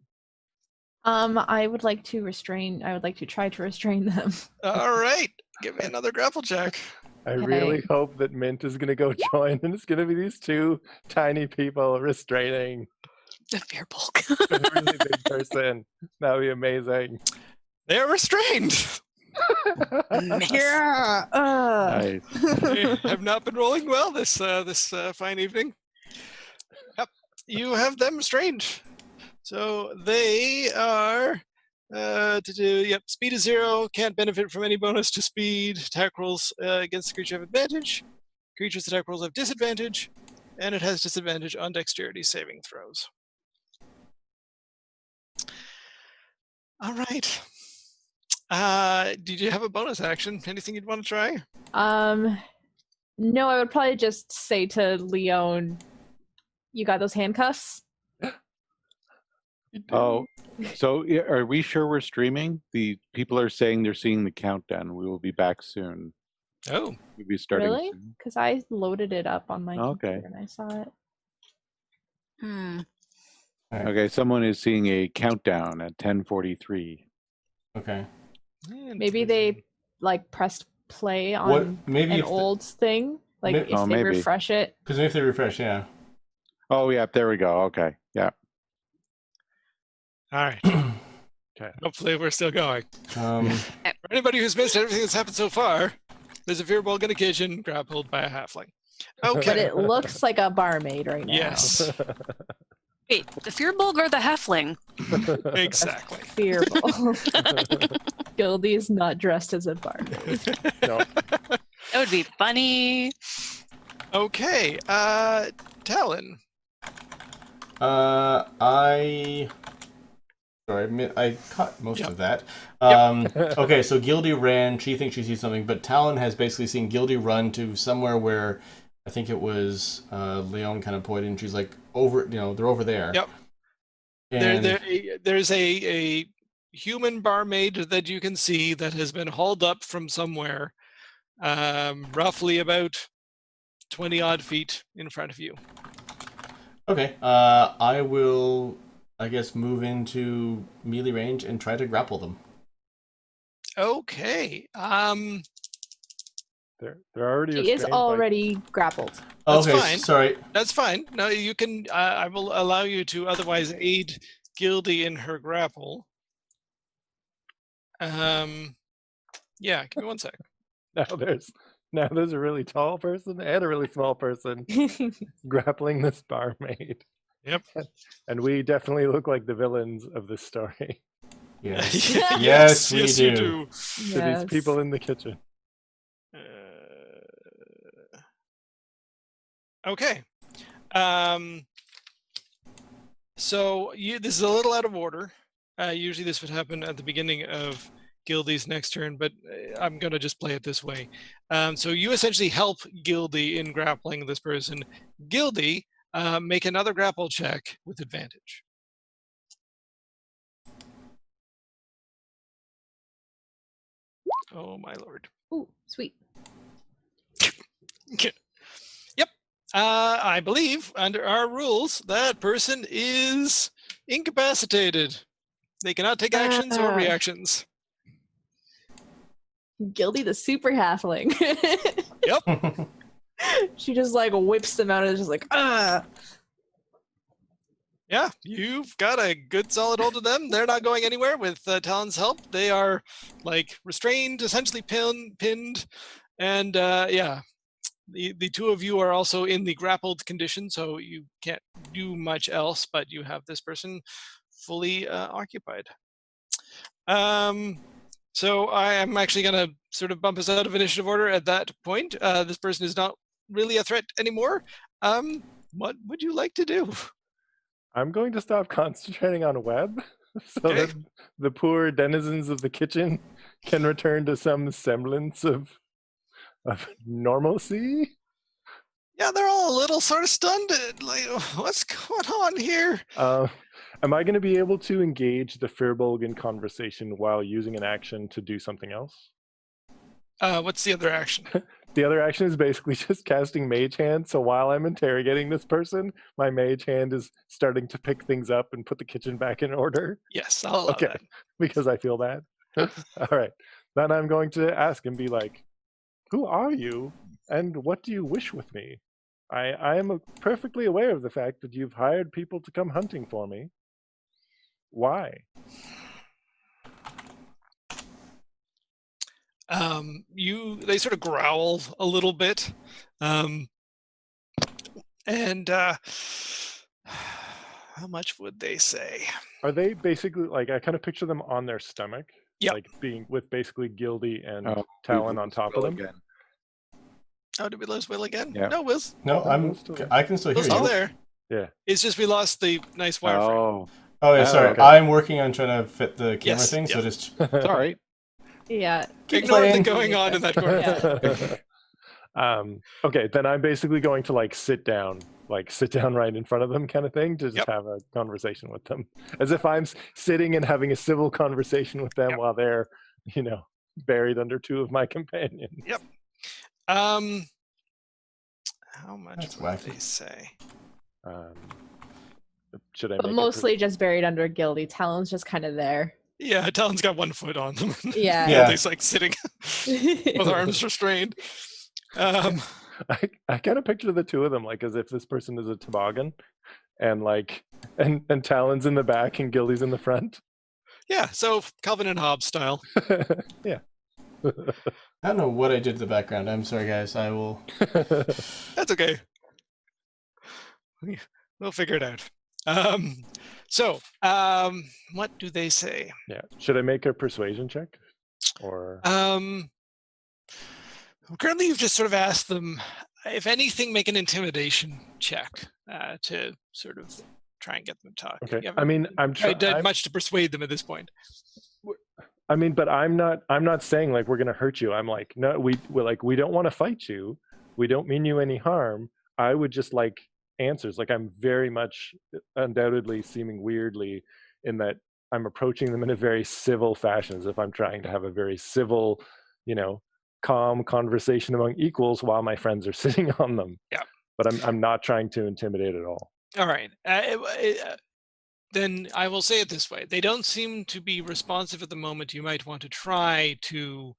I would like to try to restrain them.
All right. Give me another grapple check.
I
Okay.
really hope that Mint is going to go join, and it's going to be these 2 tiny people restraining
the beer bulk.
a really big person. That would be amazing.
They're restrained.
Yeah.
Nice.
They have not been rolling well this fine evening. Yep, you have them restrained. So they are speed is 0, can't benefit from any bonus to speed. Attack rolls against the creature have advantage. Creatures attack rolls have disadvantage. and it has disadvantage on dexterity saving throws. All right. Did you have a bonus action? Anything you'd want to try?
No, I would probably just say to Leon, "You got those handcuffs?"
Oh, so are we sure we're streaming? The people are saying they're seeing the countdown. We will be back soon.
Oh,
We'll be starting
Really?
soon.
Because I loaded it up on my
Okay.
computer and I saw it.
Okay, someone is seeing a countdown at 10:43.
Okay.
Maybe they like pressed play on
Maybe
an
if
old thing. Like if they
maybe.
refresh it.
because if they refresh, yeah.
Oh, yeah, there we go. Okay, yeah.
All right.
Okay.
Hopefully we're still going.
Um,
For anybody who's missed everything that's happened so far, there's a Fearbulk in a kitchen grappled by a halfling.
But
Okay.
it looks like a barmaid right now.
Yes,
Wait, the Fearbulk or the Halfling?
exactly.
Fearful. Gildy is not dressed as a barmaid.
No.
That would be funny.
Okay. Talon.
I caught most
Yep.
of that.
Yep.
Okay, so Gildy ran. She thinks she sees something, but Talon has basically seen Gildy run to somewhere where I think it was Leon kind of pointed, and she's like, over, they're over there.
Yep.
And
There's a human barmaid that you can see that has been hauled up from somewhere, roughly about 20 odd feet in front of you.
okay, I will, I guess, move into melee range and try to grapple them.
Okay.
They're already.
She is
restrained by-
already grappled.
That's
Okay,
fine.
sorry.
That's fine. No, you can. I will allow you to otherwise aid Gildy in her grapple. Yeah. Give me one sec.
Now there's a really tall person and a really small person grappling this barmaid.
Yep.
And we definitely look like the villains of this story.
Yes.
Yes,
Yes, we
yes,
do.
you do.
To these people in the kitchen.
Okay. So this is a little out of order. Usually this would happen at the beginning of Gildy's next turn, but I'm going to just play it this way. So you essentially help Gildy in grappling this person. Gildy, make another grapple check with advantage. Oh my lord.
Ooh, sweet.
Yep. I believe under our rules that person is incapacitated. They cannot take actions or reactions.
Gildy the super halfling.
Yep.
She just like whips them out and is just like, ah.
Yeah, you've got a good solid hold of them. They're not going anywhere with Talon's help. They are like restrained, essentially pinned, and yeah, the two of you are also in the grappled condition, so you can't do much else. But you have this person fully occupied. So I am actually going to sort of bump us out of initiative order at that point. This person is not really a threat anymore. What would you like to do?
I'm going to stop concentrating on Webb so
Okay.
that the poor denizens of the kitchen can return to some semblance of normalcy.
Yeah, they're all a little sort of stunned. Like, what's going on here?
Am I going to be able to engage the Fearbulk in conversation while using an action to do something else?
What's the other action?
The other action is basically just casting Mage Hand. So while I'm interrogating this person, my Mage Hand is starting to pick things up and put the kitchen back in order.
Yes, I'll allow
Okay,
that.
because I feel bad. All right. Then I'm going to ask and be like, who are you and what do you wish with me? I am perfectly aware of the fact that you've hired people to come hunting for me. Why?
They sort of growl a little bit, and how much would they say?
Are they basically like, I kind of picture them on their stomach,
Yep.
like being with basically Gildy and
Oh,
Talon on top of them.
Again.
Oh, did we lose Will again?
Yeah.
No, Will's
No, I can still hear
Will's still
you.
there.
Yeah.
It's just we lost the nice wireframe.
Oh,
Oh yeah,
Oh,
sorry.
okay.
I'm working on trying to fit the camera
Yes,
thing, so
yeah.
just
it's all right.
Yeah.
keep
Ignore
playing.
the going on in that corner.
Yeah.
Okay, then I'm basically going to sit down right in front of them, kind of thing, to just
Yep.
have a conversation with them, as if I'm sitting and having a civil conversation with them
Yep.
while they're, buried under two of my companions.
Yep. How much
That's
would
wacky.
they say?
Um, should I?
But
make
mostly just buried under Gildy. Talon's just kind of there.
Yeah, Talon's got one foot on them.
Yeah.
Yeah.
He's sitting with arms restrained.
I kind of picture the two of them as if this person is a toboggan, and and Talon's in the back and Gildy's in the front.
Yeah, so Calvin and Hobbes style.
Yeah.
I don't know what I did to the background. I'm sorry, guys. I will.
That's okay. We'll figure it out. What do they say?
Yeah. Should I make a persuasion check, or?
Currently, you've just sort of asked them, if anything, make an intimidation check to sort of try and get them to talk.
Okay.
You
I mean, I'm
haven't
trying.
done much to persuade them at this point.
I mean, but I'm not saying we're gonna hurt you. I'm no, we don't want to fight you. We don't mean you any harm. I would just like answers. I'm very much undoubtedly seeming weirdly in that I'm approaching them in a very civil fashion, as if I'm trying to have a very civil, calm conversation among equals while my friends are sitting on them.
Yeah.
But I'm not trying to intimidate at all.
All right. Then I will say it this way. They don't seem to be responsive at the moment. You might want to try to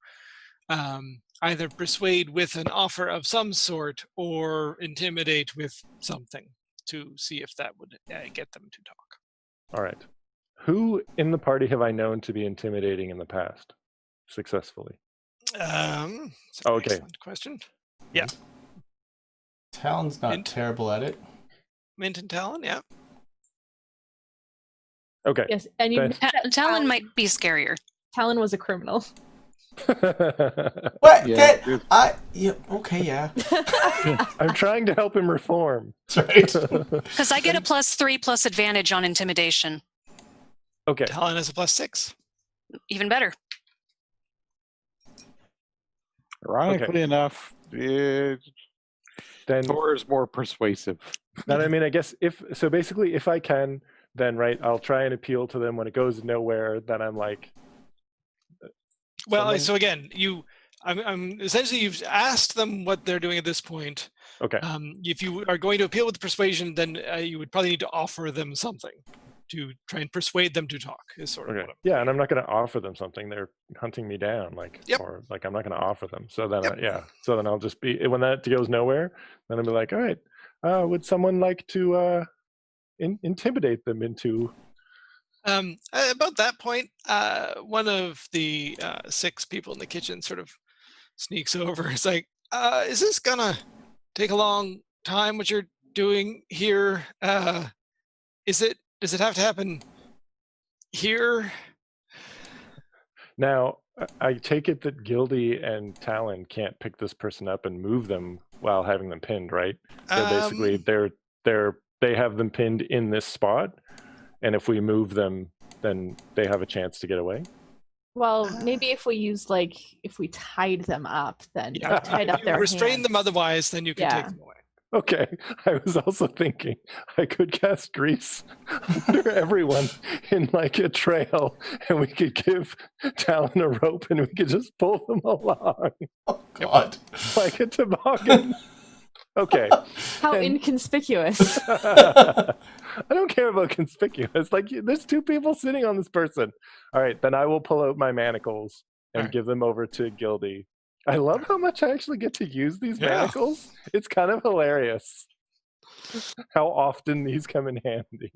either persuade with an offer of some sort or intimidate with something to see if that would get them to talk.
All right. Who in the party have I known to be intimidating in the past successfully?
That's an
Okay.
excellent question. Yeah.
Talon's not
Mint.
terrible at it.
Mint and Talon, yeah.
Okay.
Yes, and you.
Then-
Talon might be scarier.
Talon was a criminal.
What?
Yeah,
Yeah. Okay. Yeah.
I'm trying to help him reform.
That's right.
Because I get a +3 plus advantage on intimidation.
Okay.
Talon has a +6.
Even better.
Ironically enough,
Then
Thor is more persuasive.
then I mean, I guess if I can, then right, I'll try and appeal to them. When it goes nowhere, then I'm like,
Well,
someone-
so again, I'm essentially you've asked them what they're doing at this point.
okay.
If you are going to appeal with persuasion, then you would probably need to offer them something to try and persuade them to talk. Is sort of
Okay.
what
Yeah, and I'm not going to offer them something. They're hunting me down,
Yep.
or I'm not going to offer them. So then,
Yep.
So then I'll just be, when that goes nowhere, then I'll be like, all right, would someone like to intimidate them into?
About that point, one of the 6 people in the kitchen sort of sneaks over. It's like, is this gonna take a long time? What you're doing here? Does it have to happen here?
Now, I take it that Gildy and Talon can't pick this person up and move them while having them pinned, right? They're basically they have them pinned in this spot, and if we move them, then they have a chance to get away.
Well, maybe if we used if we tied them up, then
Yeah,
tied
if
up
you
their
restrain
hands.
them otherwise, then you can take
Yeah.
them away.
Okay, I was also thinking I could cast grease under everyone in a trail, and we could give Talon a rope, and we could just pull them along
Oh God.
like a toboggan. Okay.
How
And-
inconspicuous.
I don't care about conspicuous. There's 2 people sitting on this person. All right, then I will pull out my manacles and
Alright.
give them over to Gildy. I love how much I actually get to use these
Yeah.
manacles. It's kind of hilarious how often these come in handy.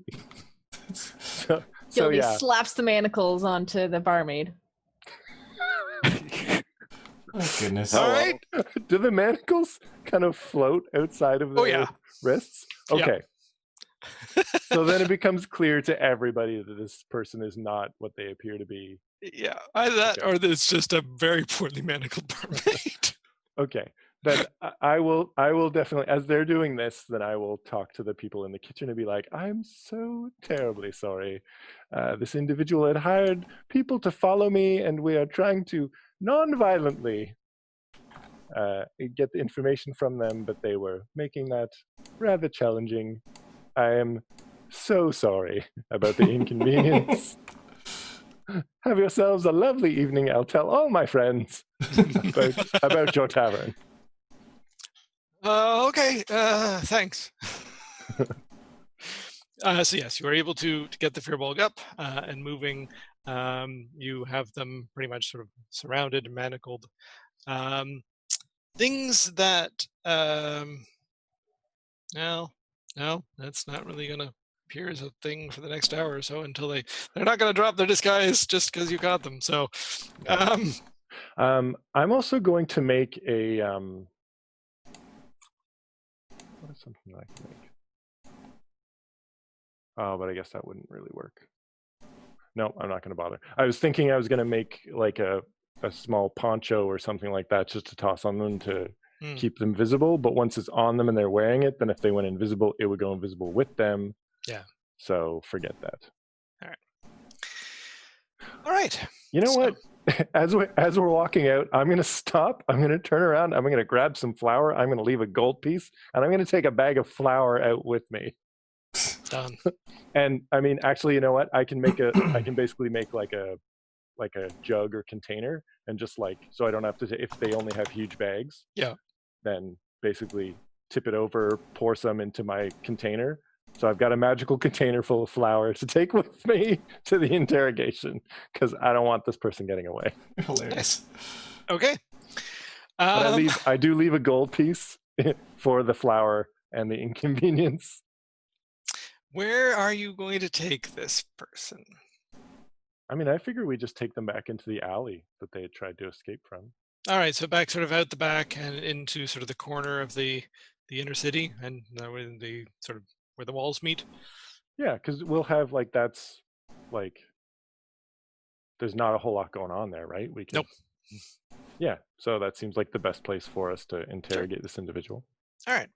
So
Gildy
yeah.
slaps the manacles onto the barmaid.
Oh goodness.
All right.
Do the manacles kind of float outside of their
Oh, yeah.
wrists?
Yeah.
Okay. So then it becomes clear to everybody that this person is not what they appear to be.
Yeah, either that
Okay.
or it's just a very poorly manacled barmaid.
Okay. then I will definitely, as they're doing this, then I will talk to the people in the kitchen and be like, I'm so terribly sorry. This individual had hired people to follow me, and we are trying to non-violently get the information from them, but they were making that rather challenging. I am so sorry about the inconvenience. Have yourselves a lovely evening. I'll tell all my friends about your tavern.
Okay, thanks. So yes, you are able to get the Fearbulg up and moving. You have them pretty much sort of surrounded and manacled. Things that no, that's not really gonna appear as a thing for the next hour or so until they're not gonna drop their disguise just because you got them. So
I'm also going to make a what is something I can make? Oh, but I guess that wouldn't really work. No, I'm not going to bother. I was thinking I was going to make like a small poncho or something like that just to toss on them to keep them visible. But once it's on them and they're wearing it, then if they went invisible, it would go invisible with them.
Yeah.
So forget that.
All right.
You know what? As we're walking out, I'm going to stop. I'm going to turn around. I'm going to grab some flour. I'm going to leave a gold piece, and I'm going to take a bag of flour out with me.
Done.
And I mean, actually, you know what? I can basically make like a jug or container, and just like, so I don't have to, if they only have huge bags, then basically tip it over, pour some into my container. So I've got a magical container full of flour to take with me to the interrogation, because I don't want this person getting away.
Hilarious.
Okay.
But I do leave a gold piece for the flour and the inconvenience.
Where are you going to take this person?
I mean, I figure we just take them back into the alley that they had tried to escape from.
All right, so back sort of out the back and into sort of the corner of the inner city, and in the sort of where the walls meet.
Yeah, because we'll have like, that's like, there's not a whole lot going on there, right? We can.
Nope.
Yeah, so that seems like the best place for us to interrogate this individual.
All right.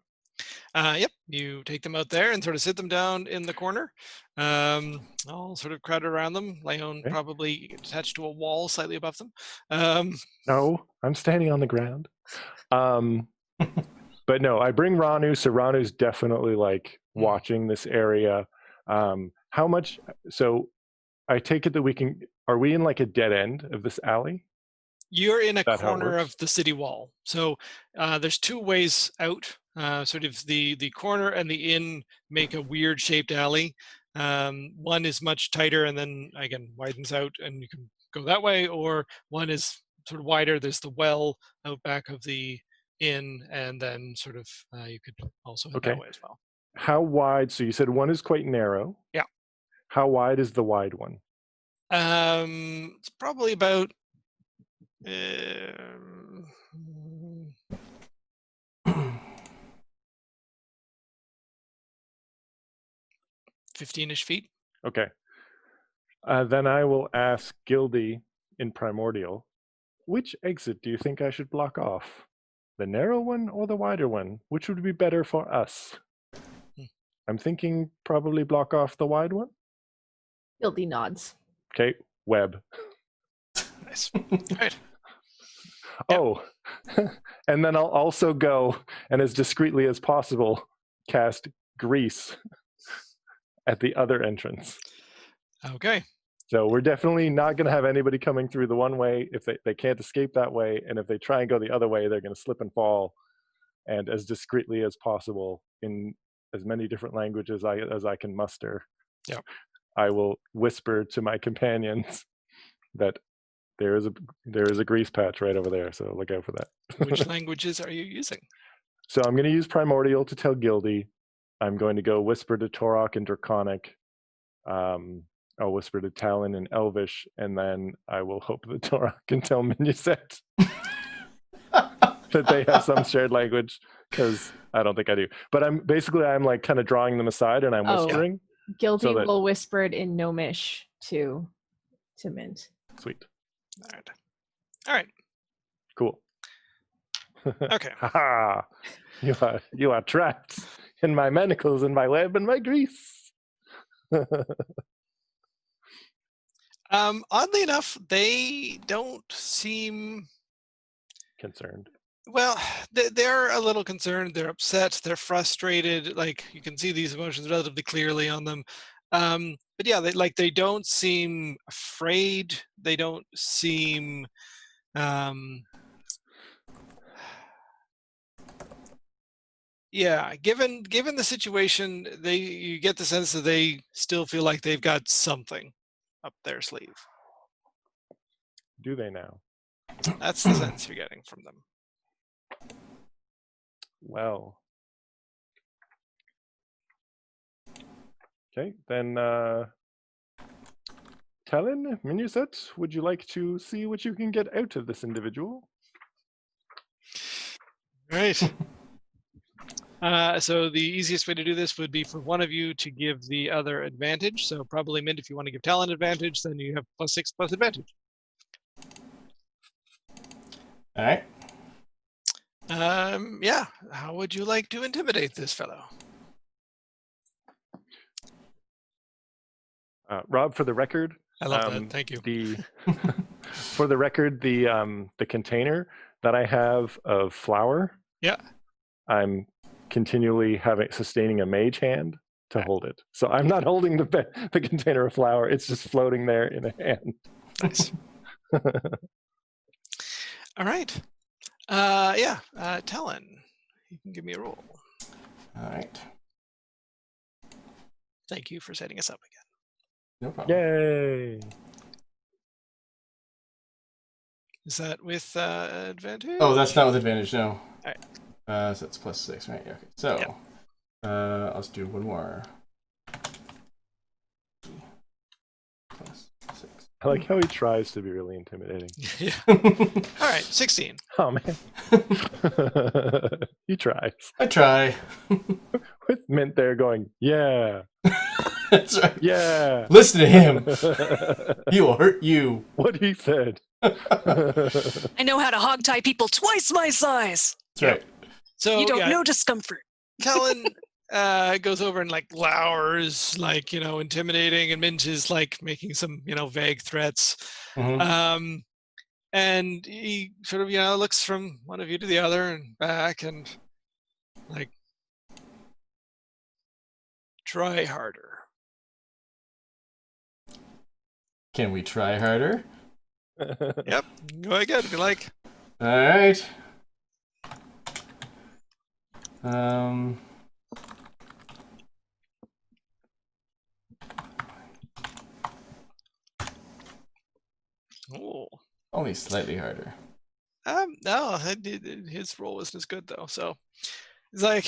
Yep, you take them out there and sort of sit them down in the corner. All sort of crowded around them. Leon probably attached to a wall slightly above them.
No, I'm standing on the ground. But no, I bring Ranu, so Ranu's definitely like watching this area. How much? So I take it that are we in like a dead end of this alley?
You're in a corner of the city wall. So there's two ways out. Sort of the corner and the inn make a weird shaped alley. One is much tighter and then again widens out and you can go that way, or one is sort of wider. There's the well out back of the inn, and then sort of you could also head that way as well.
How wide? So you said one is quite narrow.
Yeah.
How wide is the wide one?
It's probably about 15-ish feet.
Okay. Then I will ask Gildy in Primordial, which exit do you think I should block off? The narrow one or the wider one? Which would be better for us? I'm thinking probably block off the wide one.
Gildy nods.
Okay, web.
Nice. Right.
Oh, and then I'll also go and as discreetly as possible cast grease at the other entrance.
Okay.
So we're definitely not going to have anybody coming through the one way if they can't escape that way, and if they try and go the other way, they're going to slip and fall. And as discreetly as possible, in as many different languages as I can muster, I will whisper to my companions that there is a grease patch right over there, so look out for that.
Which languages are you using?
So I'm going to use Primordial to tell Gildy. I'm going to go whisper to Torok in Draconic. I'll whisper to Talon in Elvish, and then I will hope that Torok can tell Minuset that they have some shared language, because I don't think I do. But I'm like kind of drawing them aside, and I'm whispering.
Gildy will whisper it in Gnomish to Mint.
Sweet.
All right.
Cool.
Okay.
Haha! You are trapped in my manacles and my web and my grease.
Oddly enough, they don't seem
Concerned.
well. They're a little concerned. They're upset. They're frustrated. Like you can see these emotions relatively clearly on them. But yeah, they don't seem afraid. They don't seem. Yeah, given the situation, you get the sense that they still feel like they've got something up their sleeve.
Do they now?
That's the sense you're getting from them.
Well. Okay, then Talon, Minuset, would you like to see what you can get out of this individual?
Right. So the easiest way to do this would be for one of you to give the other advantage. So probably Mint, if you want to give Talon advantage, then you have +6 plus advantage.
All right.
Yeah. How would you like to intimidate this fellow?
Rob, for the record,
I love that. Thank you.
For the record, the container that I have of flour.
Yeah.
I'm continually sustaining a mage hand to hold it. So I'm not holding the container of flour. It's just floating there in a hand.
Nice. All right. Yeah. Talon, you can give me a roll.
All right.
Thank you for setting us up again.
No problem.
Yay!
Is that with advantage?
Oh, that's not with advantage, no.
Alright.
So that's +6, right? Okay. So, let's do one more. +6.
I like how he tries to be really intimidating.
Yeah. All right, 16.
Oh man, he tries.
I try.
With Mint there going, yeah,
That's right.
yeah.
Listen to him. He will hurt you.
What he said.
I know how to hogtie people twice my size.
That's right.
So
You don't
yeah,
know discomfort.
Talon goes over and like lowers, like, intimidating, and Mint is like making some, vague threats.
Mhm.
And he sort of, looks from one of you to the other and back and like, try harder.
Can we try harder?
Yep. Go ahead if you like.
All right. Um.
Oh.
Only slightly harder.
No, his roll wasn't as good though. So he's like,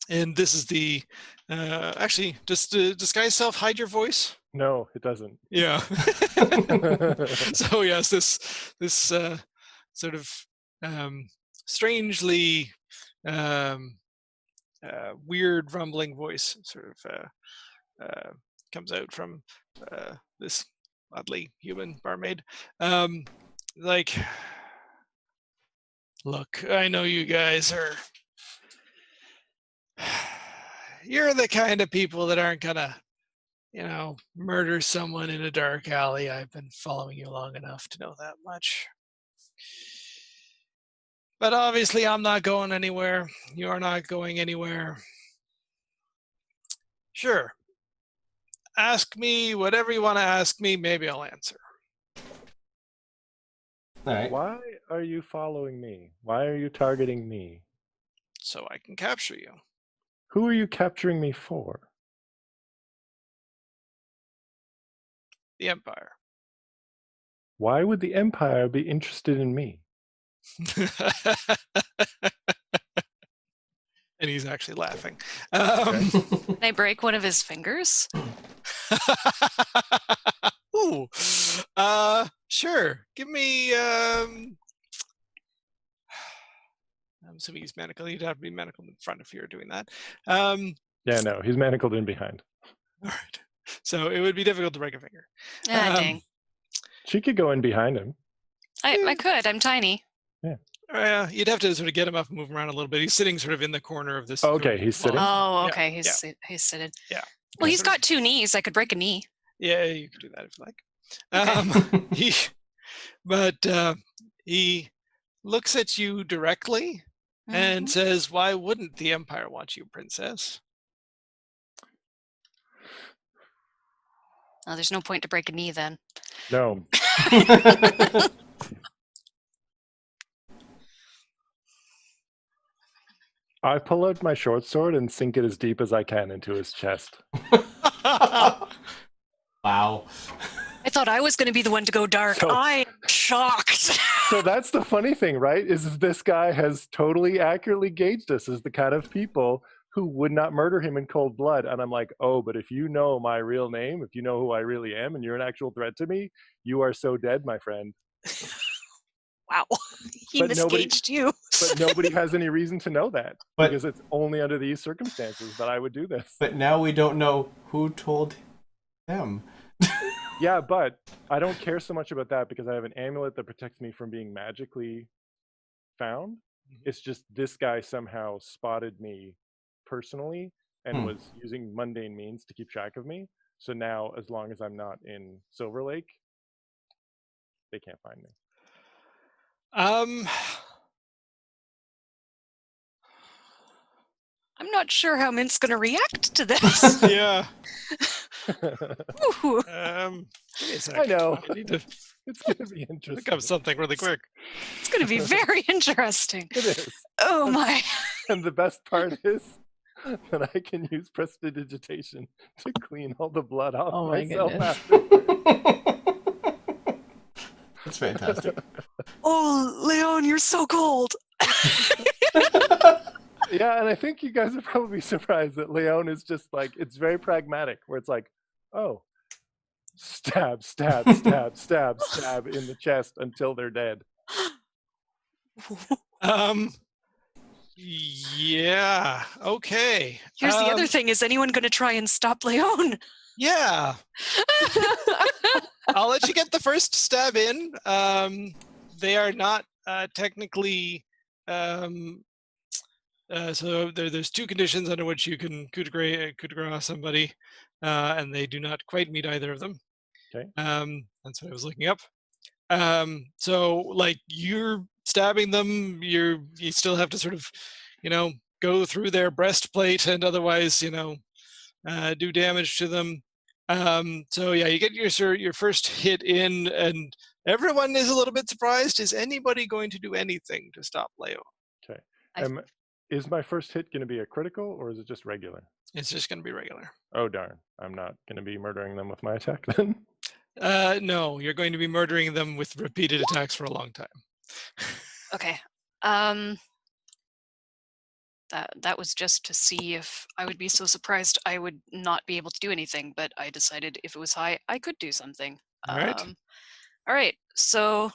and this is the actually just disguise self, hide your voice.
No, it doesn't.
Yeah. So yes, this sort of strangely weird rumbling voice sort of comes out from this oddly human barmaid. Like, look, I know you guys are. You're the kind of people that aren't gonna, murder someone in a dark alley. I've been following you long enough to know that much. But obviously, I'm not going anywhere. You're not going anywhere. Sure. Ask me whatever you want to ask me. Maybe I'll answer.
All right.
Why are you following me? Why are you targeting me?
So I can capture you.
Who are you capturing me for?
The Empire.
Why would the Empire be interested in me?
And he's actually laughing.
Can I break one of his fingers?
Ooh. Sure. Give me I'm assuming he's manacled. You'd have to be manacled in front if you're doing that.
Yeah, no, he's manacled in behind.
All right. So it would be difficult to break a finger.
Dang.
She could go in behind him.
I could. I'm tiny.
You'd have to sort of get him up and move him around a little bit. He's sitting sort of in the corner of this.
Okay, he's sitting.
Oh,
Yeah,
okay.
yeah.
He's seated.
Yeah.
Well, he's got 2 knees. I could break a knee.
Yeah, you could do that if you like.
Okay.
He looks at you directly and says, "Why wouldn't the Empire want you, princess?"
Oh, there's no point to break a knee then.
No. I pull out my short sword and sink it as deep as I can into his chest.
Wow.
I thought I was going to be the one to go dark.
So-
I'm shocked.
So that's the funny thing, right? Is this guy has totally accurately gauged us as the kind of people who would not murder him in cold blood. And I'm like, oh, but if you know my real name, if you know who I really am, and you're an actual threat to me, you are so dead, my friend.
Wow. He
But nobody-
misgauged you.
But nobody has any reason to know that
But-
because it's only under these circumstances that I would do this.
But now we don't know who told him.
Yeah, but I don't care so much about that because I have an amulet that protects me from being magically found. It's just this guy somehow spotted me personally and was using mundane means to keep track of me. So now, as long as I'm not in Silver Lake, they can't find me.
I'm not sure how Mint's going to react to this.
Yeah.
Ooh.
Give me a sec.
I know.
I need to
It's going to be interesting.
pick up something really quick.
It's going to be very interesting.
It is.
Oh my.
And the best part is that I can use prestidigitation to clean all the blood off
Oh my
myself
goodness.
after.
That's fantastic.
Oh, Leon, you're so cold.
Yeah, and I think you guys are probably surprised that Leon is just like, it's very pragmatic, where it's like, oh, stab, stab, stab, stab, stab in the chest until they're dead.
Yeah. Okay.
Here's the other thing. Is anyone going to try and stop Leon?
Yeah. I'll let you get the first stab in. They are not technically. So there's 2 conditions under which you can coup de grace somebody, and they do not quite meet either of them.
Okay.
That's what I was looking up. So like you're stabbing them, you still have to sort of, go through their breastplate and otherwise, do damage to them. So yeah, you get your first hit in, and everyone is a little bit surprised. Is anybody going to do anything to stop Leo?
Okay.
I-
Is my first hit going to be a critical or is it just regular?
It's just going to be regular.
Oh, darn. I'm not going to be murdering them with my attack then.
No, you're going to be murdering them with repeated attacks for a long time.
Okay. That was just to see if I would be so surprised I would not be able to do anything, but I decided if it was high, I could do something.
All right.
All right. So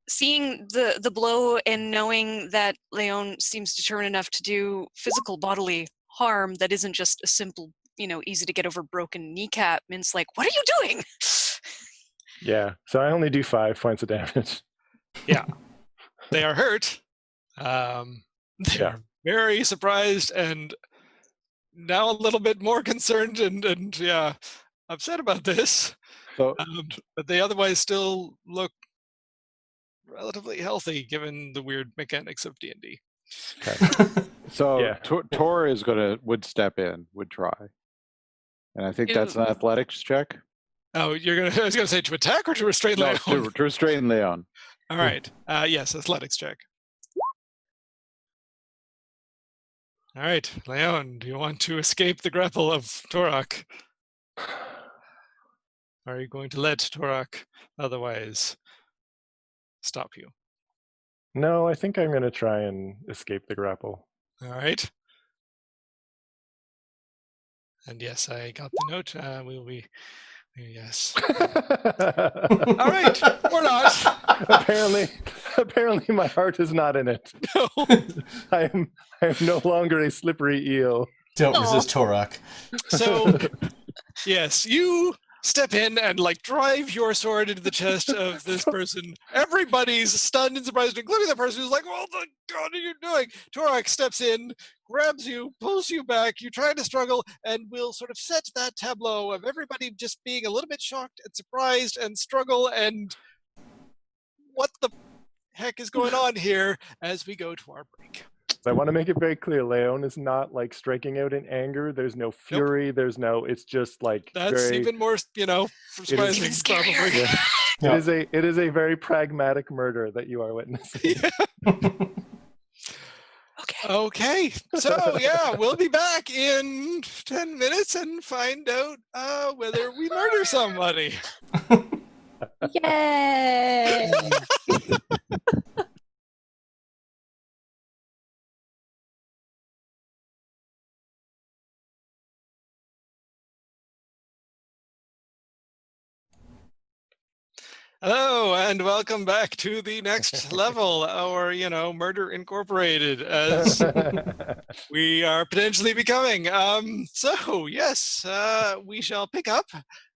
seeing the blow and knowing that Leon seems determined enough to do physical bodily harm that isn't just a simple, easy to get over broken kneecap, Mint's like, what are you doing?
Yeah. So I only do 5 points of damage.
They are hurt. They
Yeah.
are very surprised and now a little bit more concerned and yeah, upset about this.
So
But they otherwise still look relatively healthy given the weird mechanics of D&D.
So
Yeah.
Tor would step in, would try, and I think that's an athletics check.
Oh, I was gonna say to attack or to restrain
No,
Leon?
to restrain Leon.
All right. Yes, athletics check. All right, Leon, do you want to escape the grapple of Torak? Are you going to let Torak otherwise stop you?
No, I think I'm going to try and escape the grapple.
All right. And yes, I got the note. We will be. Yes. All right. Or not.
Apparently my heart is not in it.
No.
I am no longer a slippery eel.
Don't resist Torak.
So Yes, you step in and like drive your sword into the chest of this person. Everybody's stunned and surprised, including the person who's like, "What the god are you doing?" Torak steps in, grabs you, pulls you back. You try to struggle, and we'll sort of set that tableau of everybody just being a little bit shocked and surprised and struggle and what the heck is going on here as we go to our break.
I want to make it very clear, Leon is not like striking out in anger. There's no fury. There's no. It's just like
That's
very.
even more, surprising,
Even
probably.
scarier.
Yeah. It is a very pragmatic murder that you are witnessing.
Okay, so yeah, we'll be back in 10 minutes and find out whether we murder somebody.
Yay!
Hello, and welcome back to the next level, or, Murder Incorporated, as we are potentially becoming. So, yes, we shall pick up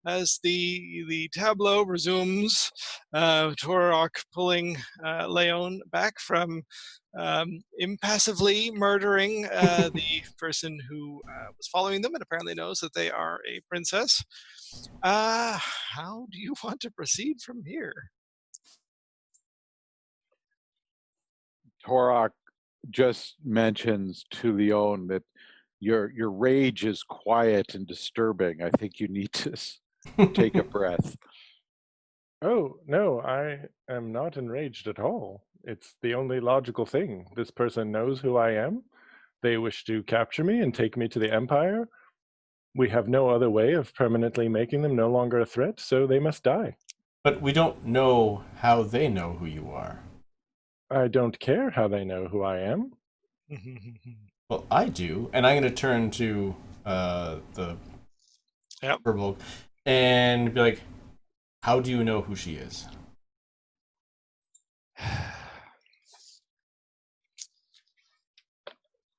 as the tableau resumes. Torok pulling Leon back from impassively murdering the person who was following them and apparently knows that they are a princess. How do you want to proceed from here?
Torok just mentions to Leon that your rage is quiet and disturbing. I think you need to take a breath.
Oh, no, I am not enraged at all. It's the only logical thing. This person knows who I am. They wish to capture me and take me to the Empire. We have no other way of permanently making them no longer a threat, so they must die.
But we don't know how they know who you are.
I don't care how they know who I am.
Well, I do, and I'm going to turn to the Purple and be like, how do you know who she is?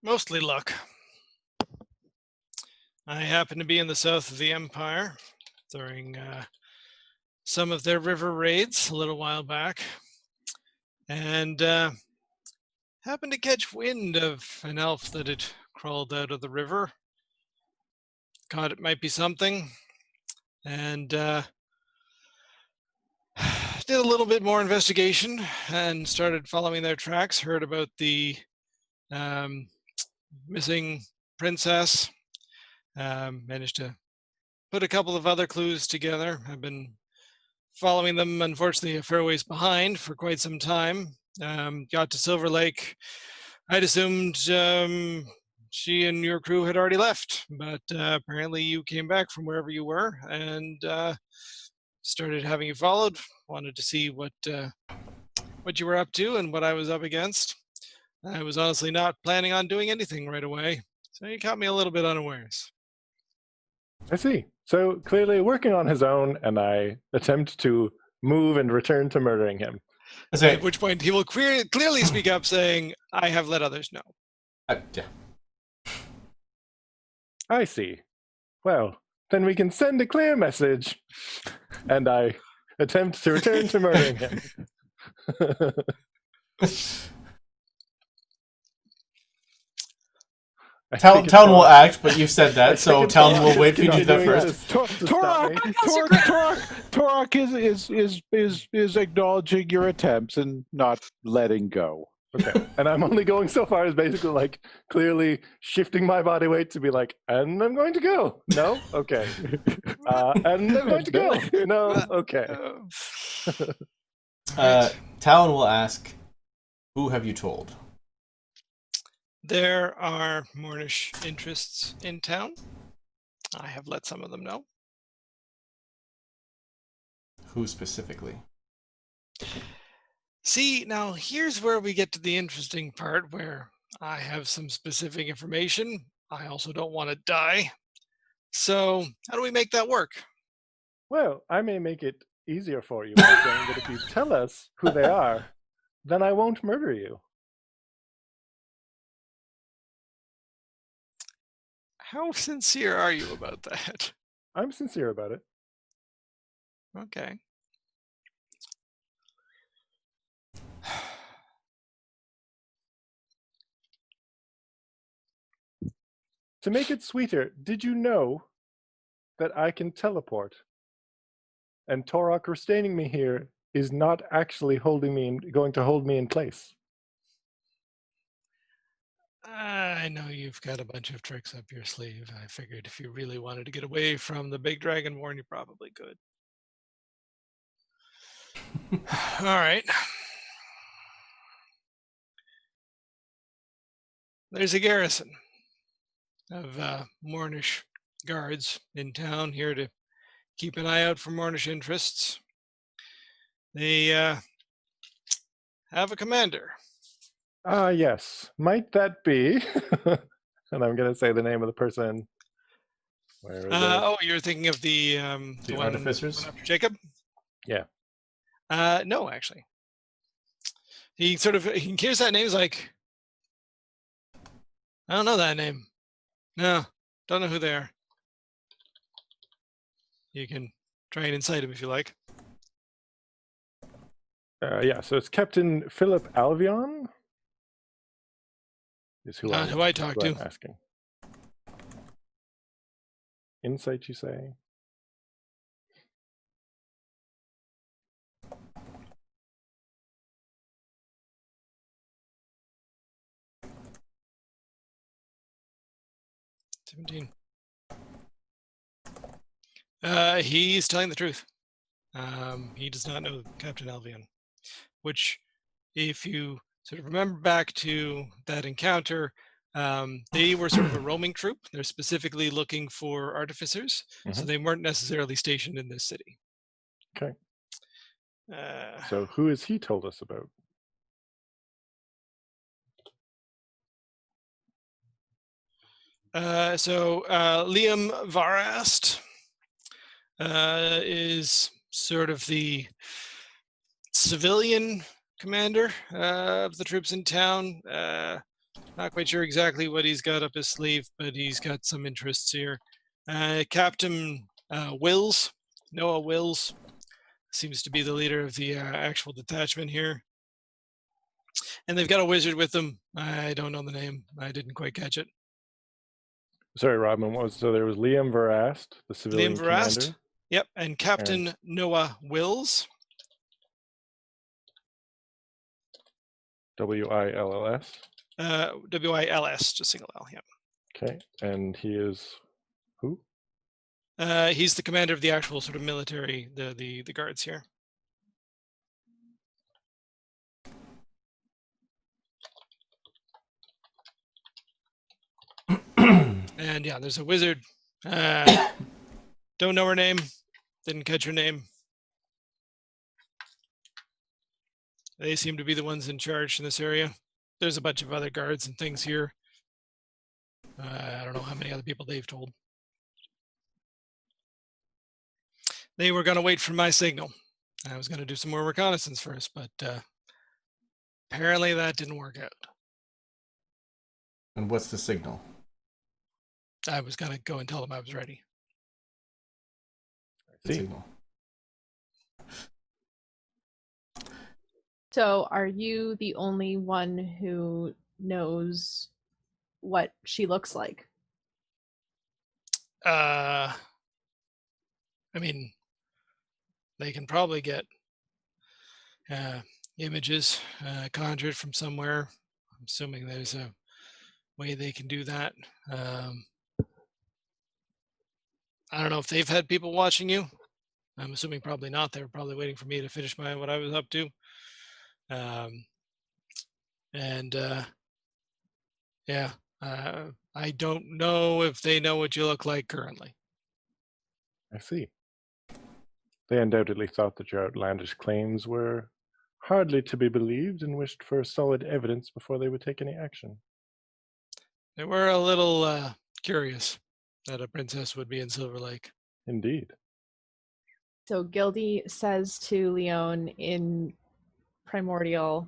Mostly luck. I happened to be in the south of the Empire during some of their river raids a little while back, and happened to catch wind of an elf that had crawled out of the river. Thought it might be something, and did a little bit more investigation and started following their tracks. Heard about the missing princess. Managed to put a couple of other clues together. I've been following them, unfortunately, a fair ways behind for quite some time. Got to Silver Lake. I'd assumed she and your crew had already left, but apparently you came back from wherever you were and started having you followed. Wanted to see what you were up to and what I was up against. I was honestly not planning on doing anything right away, so you caught me a little bit unawares.
I see. So clearly working on his own, and I attempt to move and return to murdering him.
At which point he will clearly speak up saying, I have let others know.
Yeah.
I see. Well, then we can send a clear message. And I attempt to return to murdering him.
Talon will act, but you've said that, so Talon will wait for you to do that first.
Torok is acknowledging your attempts and not letting go.
Okay. And I'm only going so far as basically like clearly shifting my body weight to be like, and I'm going to go. No? Okay. And I'm going to go. No? Okay.
Talon will ask, who have you told?
There are Mournish interests in town. I have let some of them know.
Who specifically?
See, now here's where we get to the interesting part where I have some specific information. I also don't want to die. So, how do we make that work?
Well, I may make it easier for you by saying that if you tell us who they are, then I won't murder you.
How sincere are you about that?
I'm sincere about it.
Okay.
To make it sweeter, did you know that I can teleport? And Torok restraining me here is not actually going to hold me in place.
I know you've got a bunch of tricks up your sleeve. I figured if you really wanted to get away from the big dragonborn, you probably could. All right. There's a garrison of Mornish guards in town here to keep an eye out for Mornish interests. They have a commander.
Ah, yes. Might that be? And I'm going to say the name of the person. Where is it?
Oh, you're thinking of the one
artificers?
after Jacob?
Yeah.
No, actually. He hears that name. He's like, I don't know that name. No, don't know who they are. You can try and incite him if you like.
Yeah, so it's Captain Philip Alvion. Is who
Not who I talk
I'm
to.
asking. Insight, you say?
$17. He's telling the truth. He does not know Captain Alvion, which, if you sort of remember back to that encounter, they were sort of a roaming troop. They're specifically looking for artificers, so
Mhm.
they weren't necessarily stationed in this city.
Okay. So who has he told us about?
Liam Varast is sort of the civilian commander of the troops in town. Not quite sure exactly what he's got up his sleeve, but he's got some interests here. Captain Wills, Noah Wills, seems to be the leader of the actual detachment here. And they've got a wizard with them. I don't know the name. I didn't quite catch it.
Sorry, Robin. So there was Liam Varast, the civilian
Liam Varast.
commander.
Yep, and Captain Noah Wills.
Wills.
Wils, just single L. Yep.
Okay, and he is who?
He's the commander of the actual sort of military, the guards here. And yeah, there's a wizard. Don't know her name. Didn't catch her name. They seem to be the ones in charge in this area. There's a bunch of other guards and things here. I don't know how many other people they've told. They were going to wait for my signal. I was going to do some more reconnaissance first, but apparently that didn't work out.
And what's the signal?
I was going to go and tell them I was ready.
The signal.
So are you the only one who knows what she looks like?
I mean, they can probably get images conjured from somewhere. I'm assuming there's a way they can do that. I don't know if they've had people watching you. I'm assuming probably not. They were probably waiting for me to finish what I was up to. I don't know if they know what you look like currently.
I see. They undoubtedly thought that your outlandish claims were hardly to be believed and wished for solid evidence before they would take any action.
They were a little curious that a princess would be in Silver Lake.
Indeed.
So Gildy says to Leon in Primordial,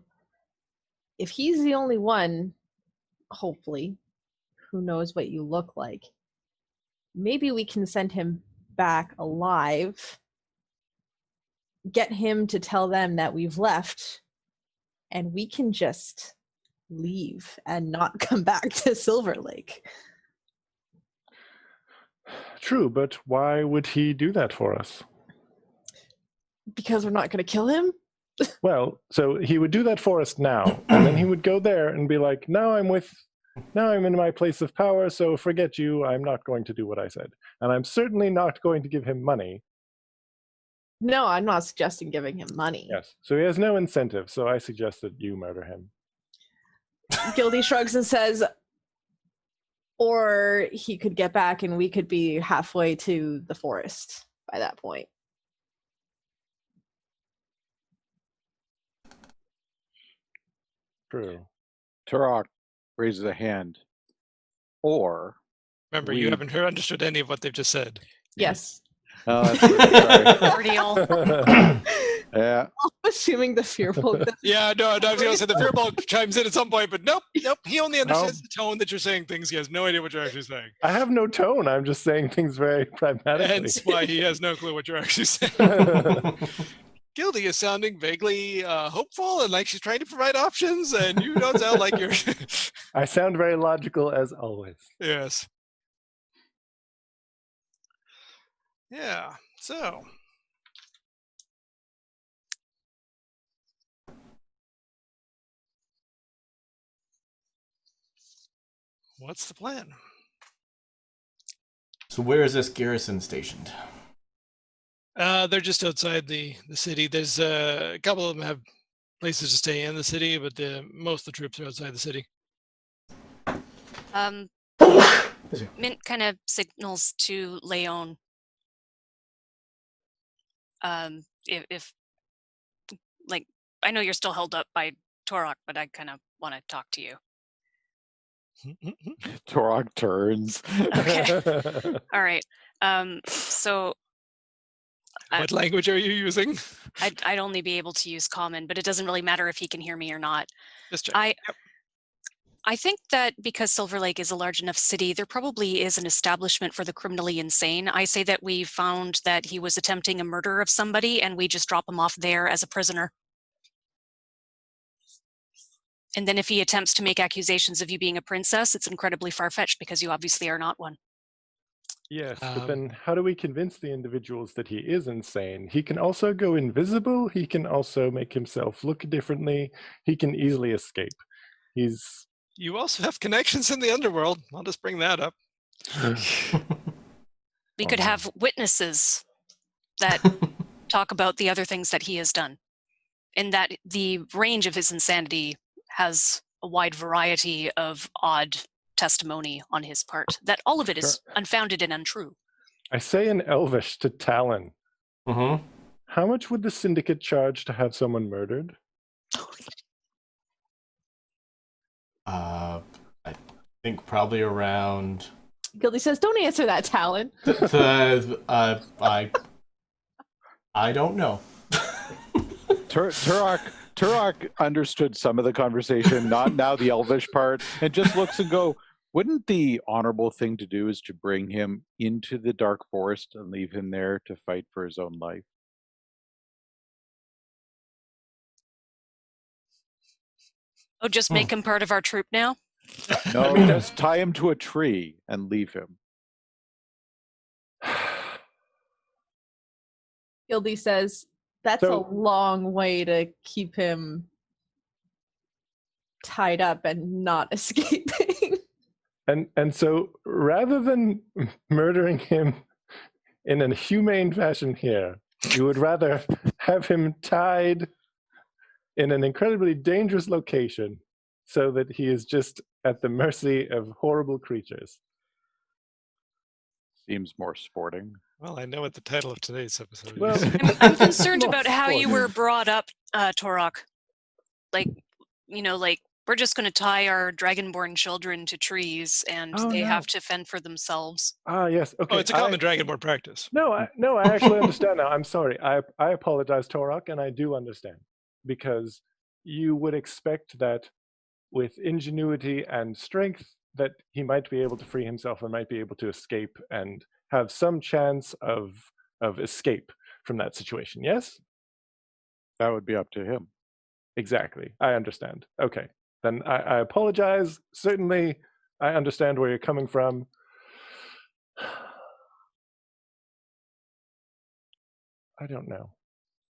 if he's the only one, hopefully, who knows what you look like, maybe we can send him back alive, get him to tell them that we've left, and we can just leave and not come back to Silver Lake.
True, but why would he do that for us?
Because we're not going to kill him?
Well, so he would do that for us now, and then he would go there and be like, now I'm in my place of power, so forget you, I'm not going to do what I said. And I'm certainly not going to give him money.
No, I'm not suggesting giving him money.
Yes, so he has no incentive, so I suggest that you murder him.
Gildy shrugs and says, or he could get back and we could be halfway to the forest by that point.
True.
Turok raises a hand. Or
Remember, you haven't understood any of what they've just said.
Yes.
oh, that's good. Sorry.
Ordeal.
Yeah.
Assuming the fearful.
Yeah, no, I was going to say the fearball chimes in at some point, but nope. He only understands the tone that you're saying things. He has no idea what you're actually saying.
I have no tone, I'm just saying things very pragmatically.
Hence why he has no clue what you're actually saying. Gildy is sounding vaguely hopeful and like she's trying to provide options, and you don't sound like you're...
I sound very logical as always.
Yes. Yeah, so... what's the plan?
So where is this garrison stationed?
They're just outside the city. There's a couple of them have places to stay in the city, but most of the troops are outside the city.
Mint kind of signals to Leon. If like, I know you're still held up by Torok, but I kind of want to talk to you.
Turok turns.
Okay. All right. So
What language are you using?
I'd only be able to use common, but it doesn't really matter if he can hear me or not.
Just check.
I think that because Silver Lake is a large enough city, there probably is an establishment for the criminally insane. I say that we found that he was attempting a murder of somebody and we just drop him off there as a prisoner. And then if he attempts to make accusations of you being a princess, it's incredibly far-fetched because you obviously are not one.
Yes, but then how do we convince the individuals that he is insane? He can also go invisible. He can also make himself look differently. He can easily escape.
You also have connections in the underworld. I'll just bring that up.
We could have witnesses that talk about the other things that he has done, and that the range of his insanity has a wide variety of odd testimony on his part, that all of it is unfounded and untrue.
I say in Elvish to Talon,
Mm-hmm.
how much would the syndicate charge to have someone murdered?
I think probably around...
Gildy says, don't answer that, Talon.
I don't know.
Turok understood some of the conversation, not now the Elvish part, and just looks and go, wouldn't the honorable thing to do is to bring him into the dark forest and leave him there to fight for his own life?
Oh, just make him part of our troop now?
No, just tie him to a tree and leave him.
Gildy says, that's a long way to keep him tied up and not escaping.
And so rather than murdering him in a humane fashion here, you would rather have him tied in an incredibly dangerous location so that he is just at the mercy of horrible creatures.
Seems more sporting.
Well, I know what the title of today's episode
Well,
is.
I'm concerned about how you were brought up, Torok. Like, we're just going to tie our dragonborn children to trees and they have to fend for themselves.
Ah, yes. Okay.
Oh, it's a common dragonborn practice.
No, I actually understand now. I'm sorry. I apologize, Torok, and I do understand. Because you would expect that with ingenuity and strength that he might be able to free himself and might be able to escape and have some chance of escape from that situation. Yes?
That would be up to him.
Exactly. I understand. Okay. Then I apologize. Certainly, I understand where you're coming from. I don't know.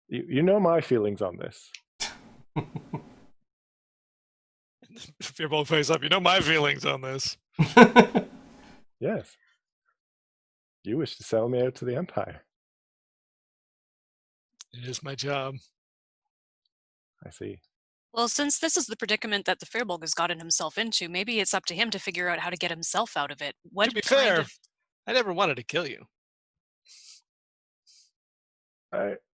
You know my feelings on this.
If you're both face up, you know my feelings on this.
Yes. You wish to sell me out to the Empire.
It is my job.
I see.
Well, since this is the predicament that the Firbolg has gotten himself into, maybe it's up to him to figure out how to get himself out of it. What
To be
kind
fair,
of...
I never wanted to kill you.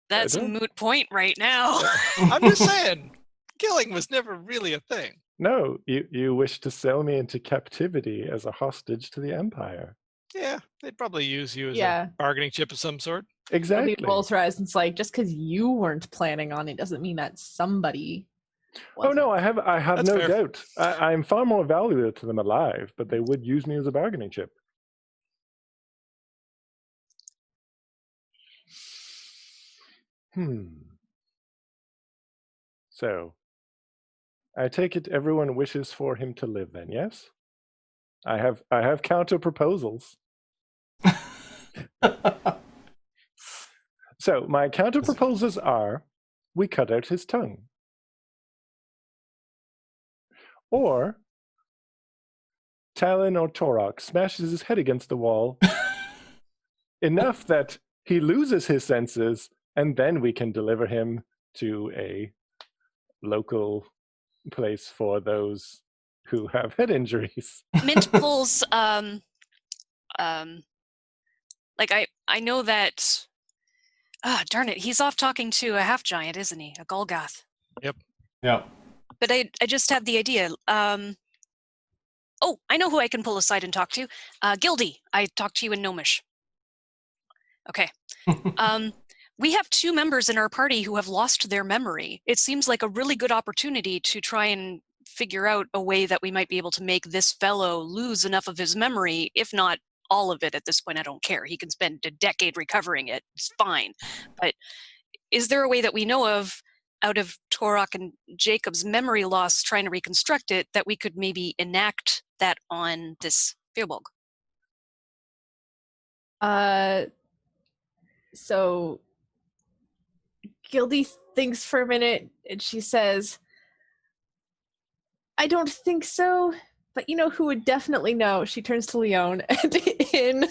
That's a
don't-
moot point right now.
I'm just saying, killing was never really a thing.
No, you wish to sell me into captivity as a hostage to the Empire.
Yeah, they'd probably use you as
Yeah.
a bargaining chip of some sort.
Exactly.
Gildy rolls her eyes and it's like, just because you weren't planning on it doesn't mean that somebody
Oh no, I have
That's
no
fair.
doubt. I'm far more valuable to them alive, but they would use me as a bargaining chip. So, I take it everyone wishes for him to live then, yes? I have counter proposals. So, my counter proposals are we cut out his tongue. Or Talon or Torok smashes his head against the wall enough that he loses his senses, and then we can deliver him to a local place for those who have head injuries.
Mint pulls, like I know that, darn it, he's off talking to a half giant, isn't he? A Golgoth.
Yeah.
But I just had the idea. Oh, I know who I can pull aside and talk to. Gildy, I talked to you in Gnomish. Okay. We have 2 members in our party who have lost their memory. It seems like a really good opportunity to try and figure out a way that we might be able to make this fellow lose enough of his memory, if not all of it at this point. I don't care. He can spend a decade recovering it. It's fine. But is there a way that we know of, out of Torok and Jacob's memory loss, trying to reconstruct it, that we could maybe enact that on this Firbolg?
So Gildy thinks for a minute and she says, I don't think so, but you know who would definitely know? She turns to Leon and in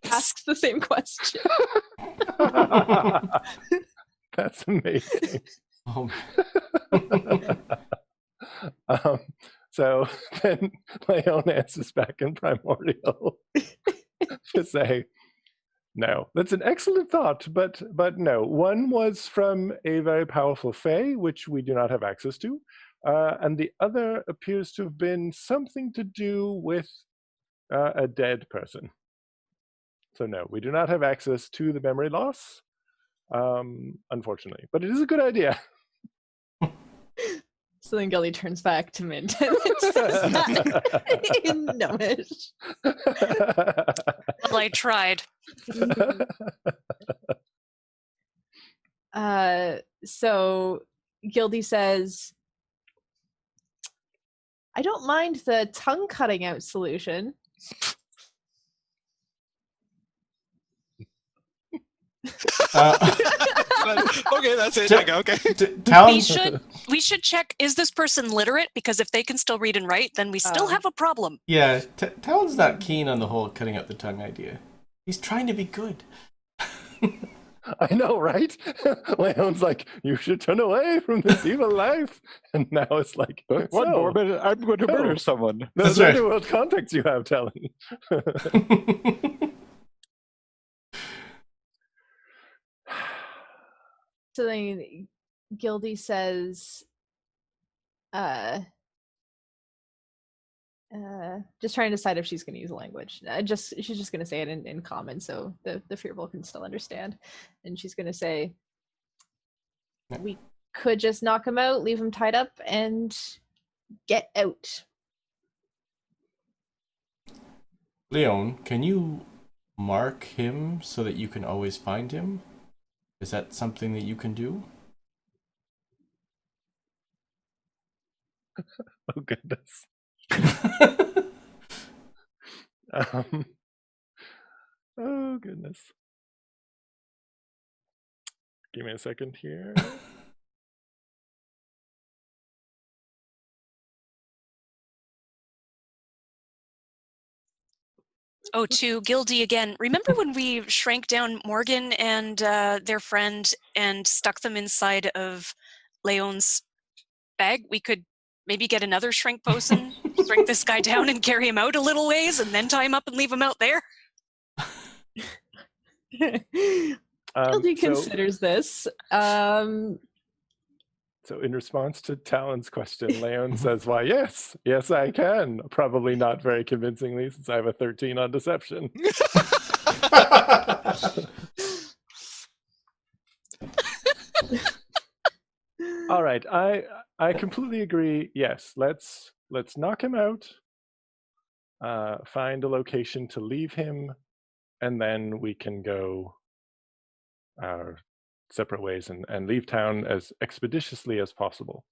asks the same question.
That's amazing.
Oh,
So then Leon answers back in Primordial to say, no, that's an excellent thought, but no. One was from a very powerful fae, which we do not have access to, and the other appears to have been something to do with a dead person. So no, we do not have access to the memory loss, unfortunately. But it is a good idea.
So then Gildy turns back to Mint and says that in Gnomish.
Well, I tried.
So Gildy says, I don't mind the tongue cutting out solution.
Okay, that's it. Okay.
Talon,
We should check, is this person literate? Because if they can still read and write, then we still have a problem.
yeah, Talon's not keen on the whole cutting out the tongue idea. He's trying to be good.
I know, right? Leon's like, you should turn away from this evil life. And now it's like,
One more minute, I'm going to murder someone.
Those
That's right.
underworld contacts you have, Talon.
So then Gildy says, just trying to decide if she's going to use a language. She's just going to say it in common so the Firbolg can still understand. And she's going to say, we could just knock him out, leave him tied up, and get out.
Leon, can you mark him so that you can always find him? Is that something that you can do?
Oh goodness. Um, oh goodness. Give me a second here.
Oh, to Gildy again. Remember when we shrank down Morgan and their friend and stuck them inside of Leon's bag? We could maybe get another shrink potion, shrink this guy down and carry him out a little ways and then tie him up and leave him out there.
Gildy considers this.
So in response to Talon's question, Leon says, why, yes, I can. Probably not very convincingly since I have a 13 on deception. All right, I completely agree. Yes, let's knock him out, find a location to leave him, and then we can go our separate ways and leave town as expeditiously as possible.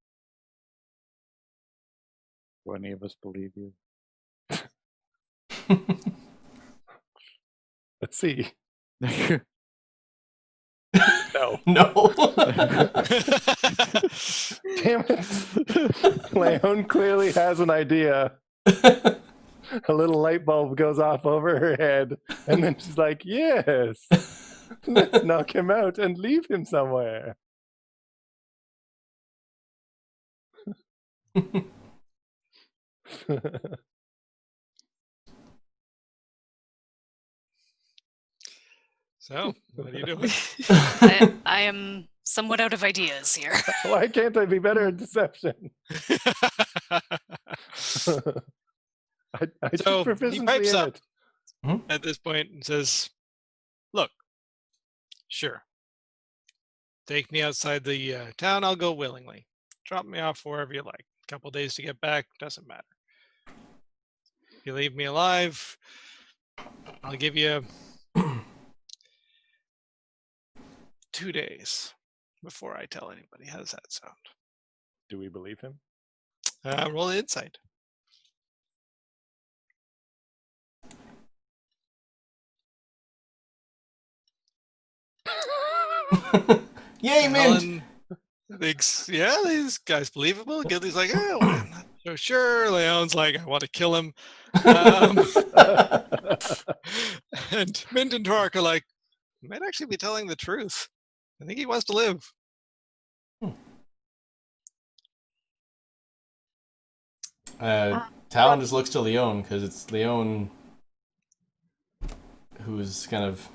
Do any of us believe you?
Let's see. No.
No.
Damn it. Leon clearly has an idea. A little light bulb goes off over her head, and then she's like, yes, let's knock him out and leave him somewhere.
So, what are you doing?
I am somewhat out of ideas here.
Why can't I be better at deception? I
So,
took
he
proficiency
pipes
in
up.
it.
At this point and says, look, sure. Take me outside the town, I'll go willingly. Drop me off wherever you like. A couple days to get back, doesn't matter. If you leave me alive, I'll give you 2 days before I tell anybody. How does that sound?
Do we believe him?
Roll the insight.
Yay, mint!
Helen thinks, yeah, this guy's believable. Gildy's like, oh, well, I'm not so sure. Leon's like, I want to kill him. And Mint and Torque are like, he might actually be telling the truth. I think he wants to live.
Talon just looks to Leon because it's Leon who's kind of,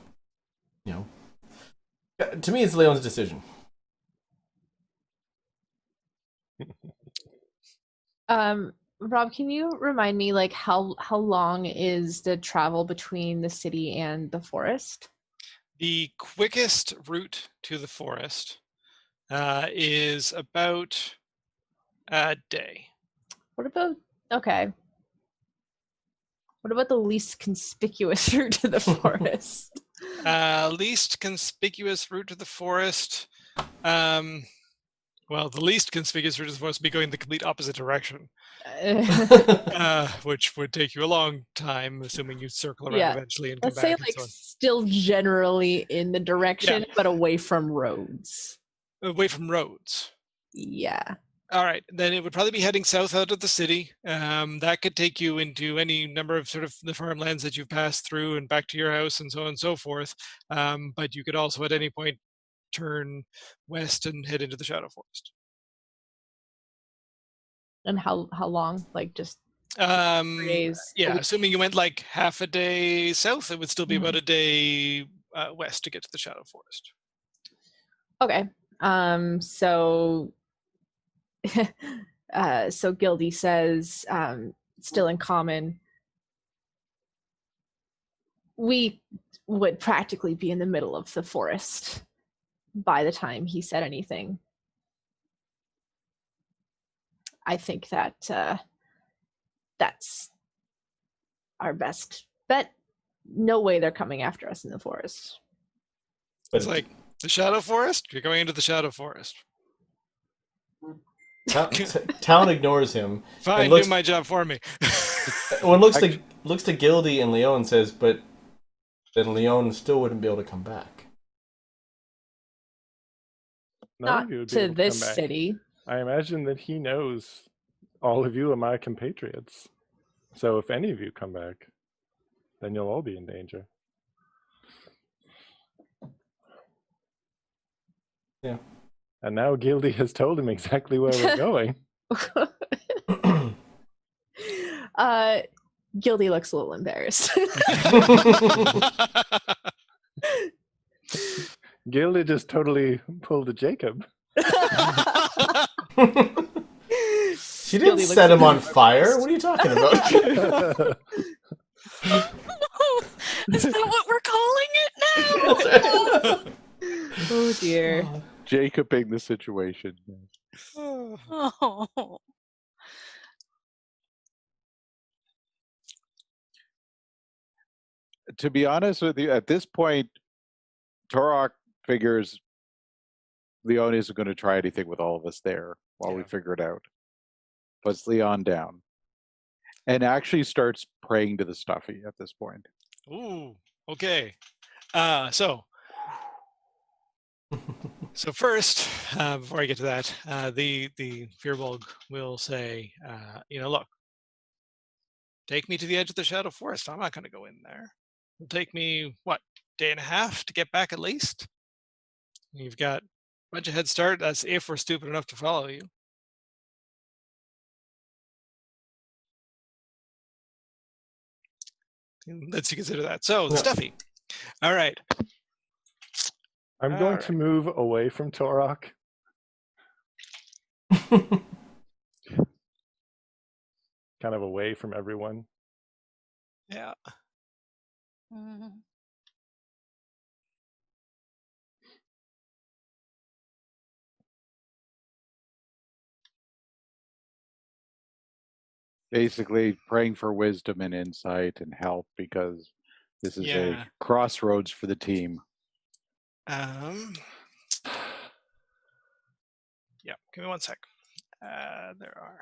to me, it's Leon's decision.
Rob, can you remind me, like, how long is the travel between the city and the forest?
The quickest route to the forest is about a day.
What about the least conspicuous route to the forest?
Least conspicuous route to the forest. Well, the least conspicuous route to the forest would be going the complete opposite direction, which would take you a long time, assuming you circle around eventually and come
Let's
back.
say,
And
like,
so on.
still generally in the direction, but away from roads.
Away from roads.
Yeah.
All right, then it would probably be heading south out of the city. That could take you into any number of sort of the farmlands that you've passed through and back to your house and so on and so forth. But you could also at any point turn west and head into the Shadow Forest.
And how long? Like, just 3 days?
Yeah, assuming you went like half a day south, it would still be about a day west to get to the Shadow Forest.
Okay. So so Gildy says, still in common, we would practically be in the middle of the forest by the time he said anything. I think that that's our best bet no way they're coming after us in the forest.
But
It's like the Shadow Forest. You're going into the Shadow Forest.
Talon ignores him.
Fine,
looks-
do my job for me.
When looks to Gildy and Leon and says, but then Leon still wouldn't be able to come back.
None
Not
of you would be
to
able
this
come back.
city.
I imagine that he knows all of you are my compatriots. So if any of you come back, then you'll all be in danger.
Yeah.
And now Gildy has told him exactly where we're going.
Gildy looks a little embarrassed.
Gildy just totally pulled a Jacob.
She didn't set him on fire. What are you talking about?
Is that what we're calling it now?
Oh dear.
Jacobing the situation.
Oh.
To be honest with you, at this point, Torok figures Leon isn't going to try anything with all of us there while we
Yeah.
figure it out. Puts Leon down. And actually starts praying to the stuffy at this point.
Ooh, okay. So first, before I get to that, the Firbolg will say, look, take me to the edge of the Shadow Forest. I'm not going to go in there. It'll take me, day and a half to get back at least? You've got a bunch of head start. That's if we're stupid enough to follow you. Let's consider that. So, the
Yeah.
stuffy. All right.
I'm going to move away from Torok. Kind of away from everyone.
Yeah.
Basically praying for wisdom and insight and help because this is a crossroads for the team.
Yeah, give me one sec. There are.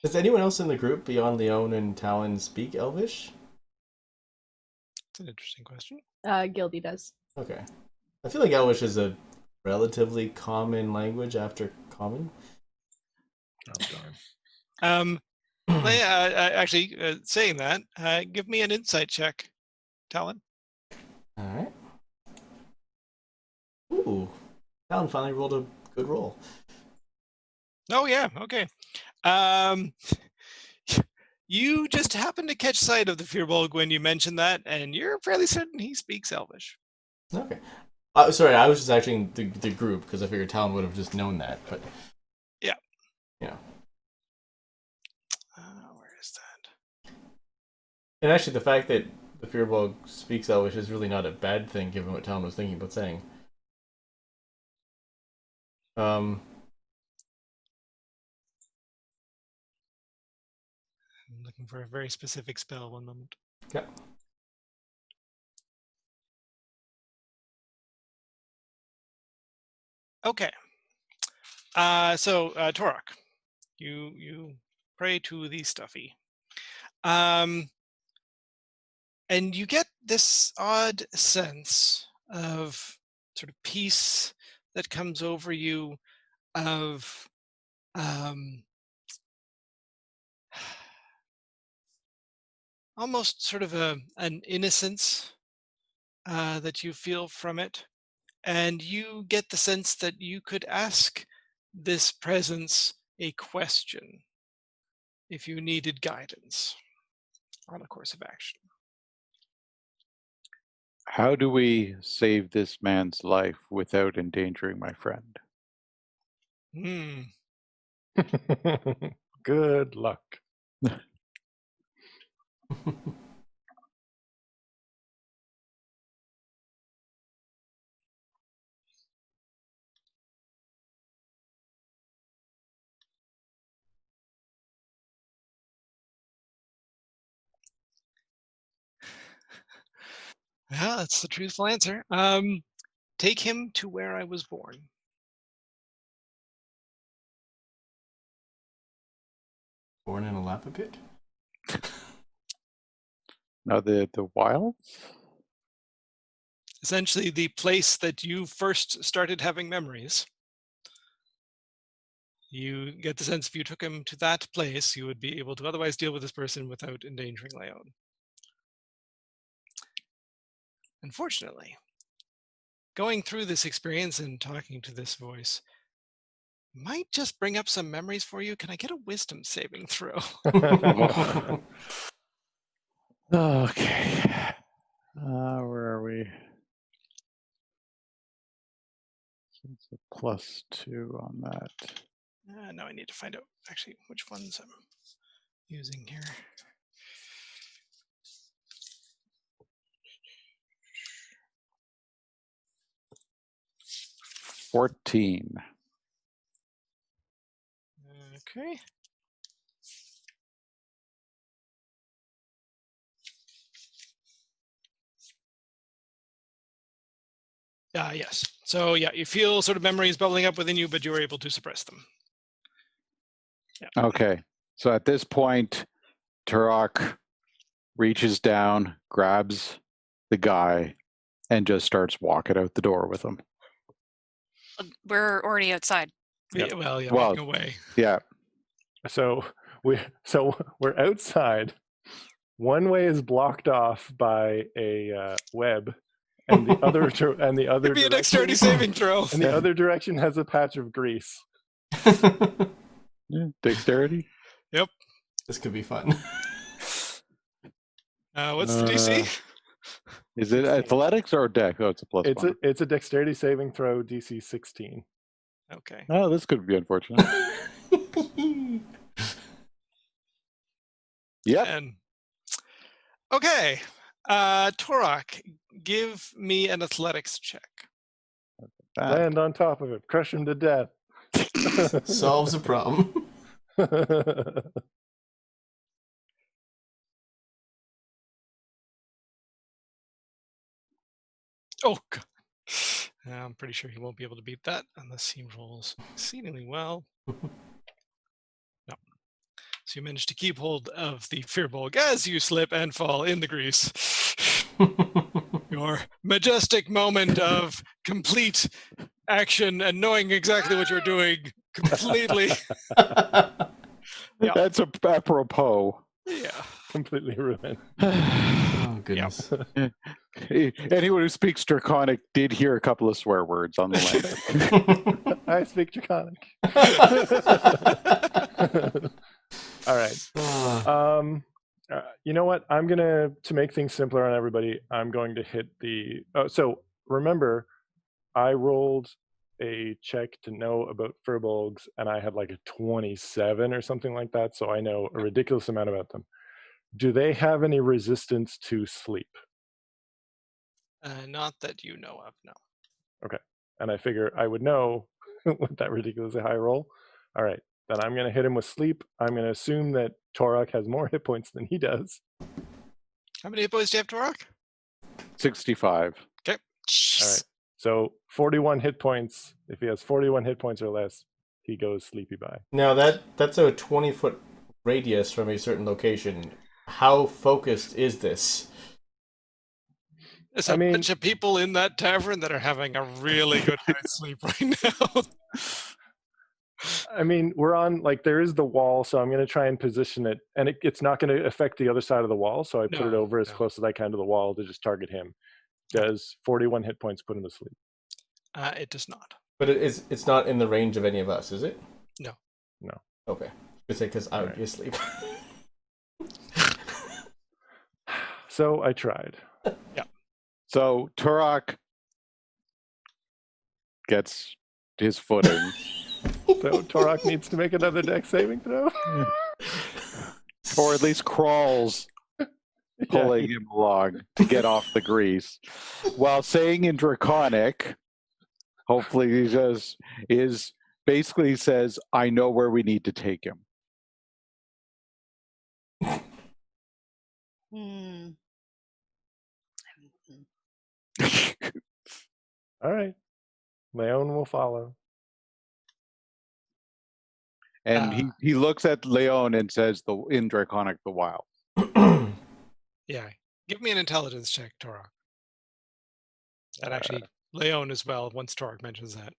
Does anyone else in the group beyond Leon and Talon speak Elvish?
That's an interesting question.
Gildy does.
Okay. I feel like Elvish is a relatively common language after Common.
Actually, saying that, give me an insight check, Talon.
All right. Ooh. Talon finally rolled a good roll.
Oh yeah, okay. You just happened to catch sight of the Firbolg when you mentioned that, and you're fairly certain he speaks Elvish.
Okay. Sorry, I was just actually the group because I figured Talon would have just known that, but
yeah.
Yeah.
Where is that?
And actually, the fact that the Firbolg speaks Elvish is really not a bad thing, given what Talon was thinking about saying.
I'm looking for a very specific spell. One moment.
Yeah.
Okay. So Torok, you pray to the stuffy, and you get this odd sense of sort of peace that comes over you, of almost sort of an innocence that you feel from it. And you get the sense that you could ask this presence a question if you needed guidance on a course of action.
How do we save this man's life without endangering my friend?
Good luck.
Yeah, that's the truthful answer. Take him to where I was born.
Born in a lava pit?
Now the wilds?
Essentially, the place that you first started having memories. You get the sense if you took him to that place, you would be able to otherwise deal with this person without endangering Leon. Unfortunately, going through this experience and talking to this voice might just bring up some memories for you. Can I get a wisdom saving throw?
Okay. Where are we? So it's a +2 on that.
Now I need to find out actually which ones I'm using here.
$14.
Okay. Yes. So yeah, you feel sort of memories bubbling up within you, but you were able to suppress them. Yeah.
Okay. So at this point, Turok reaches down, grabs the guy, and just starts walking out the door with him.
We're already outside.
Yeah, well,
Well,
making away.
Yeah.
So we're outside. One way is blocked off by a web, and the other
Could be a dexterity
direction,
saving throw.
and the other direction has a patch of grease.
Yeah. Dexterity?
Yep.
This could be fun.
What's the DC?
Is it athletics or dex? Oh, it's a +1.
It's a dexterity saving throw, DC 16.
Okay.
Oh, this could be unfortunate. Yep.
And okay, Torok, give me an athletics check.
Land on top of it, crush him to death.
Solves a problem.
Oh, God. I'm pretty sure he won't be able to beat that unless he rolls exceedingly well. No. So you managed to keep hold of the Fearbulk as you slip and fall in the grease. Your majestic moment of complete action and knowing exactly what you're doing completely. Yeah.
That's apropos.
Yeah.
Completely ruined.
Oh, goodness.
Anyone who speaks Draconic did hear a couple of swear words on the land.
I speak Draconic. All right. You know what? I'm gonna, to make things simpler on everybody, I'm going to hit the. Oh, so remember, I rolled a check to know about Furbolgs, and I had like a 27 or something like that. So I know a ridiculous amount about them. Do they have any resistance to sleep?
Not that you know of, no.
Okay. And I figure I would know with that ridiculously high roll. All right. Then I'm going to hit him with sleep. I'm going to assume that Torok has more hit points than he does.
How many hit points do you have, Torok?
65.
All right. So 41 hit points. If he has 41 hit points or less, he goes sleepy bye.
Now that's a 20-foot radius from a certain location. How focused is this?
There's a bunch of people in that tavern that are having a really good night's sleep right now.
I mean, we're on, like, there is the wall, so I'm going to try and position it, and it's not going to affect the other side of the wall, so I put it over as close as I can to the wall to just target him. Does 41 hit points put him to sleep?
It does not.
But it's not in the range of any of us, is it?
No.
Okay. Because I would be asleep.
So I tried.
Yeah.
So Turok gets his footing.
So Torok needs to make another dex saving throw?
Or at least crawls, pulling him along to get off the grease. While saying in Draconic, hopefully he basically says, I know where we need to take him.
All right. Leon will follow.
And he looks at Leon and says in Draconic the while.
Yeah. Give me an intelligence check, Torok. And actually, Leon as well, once Torok mentions that.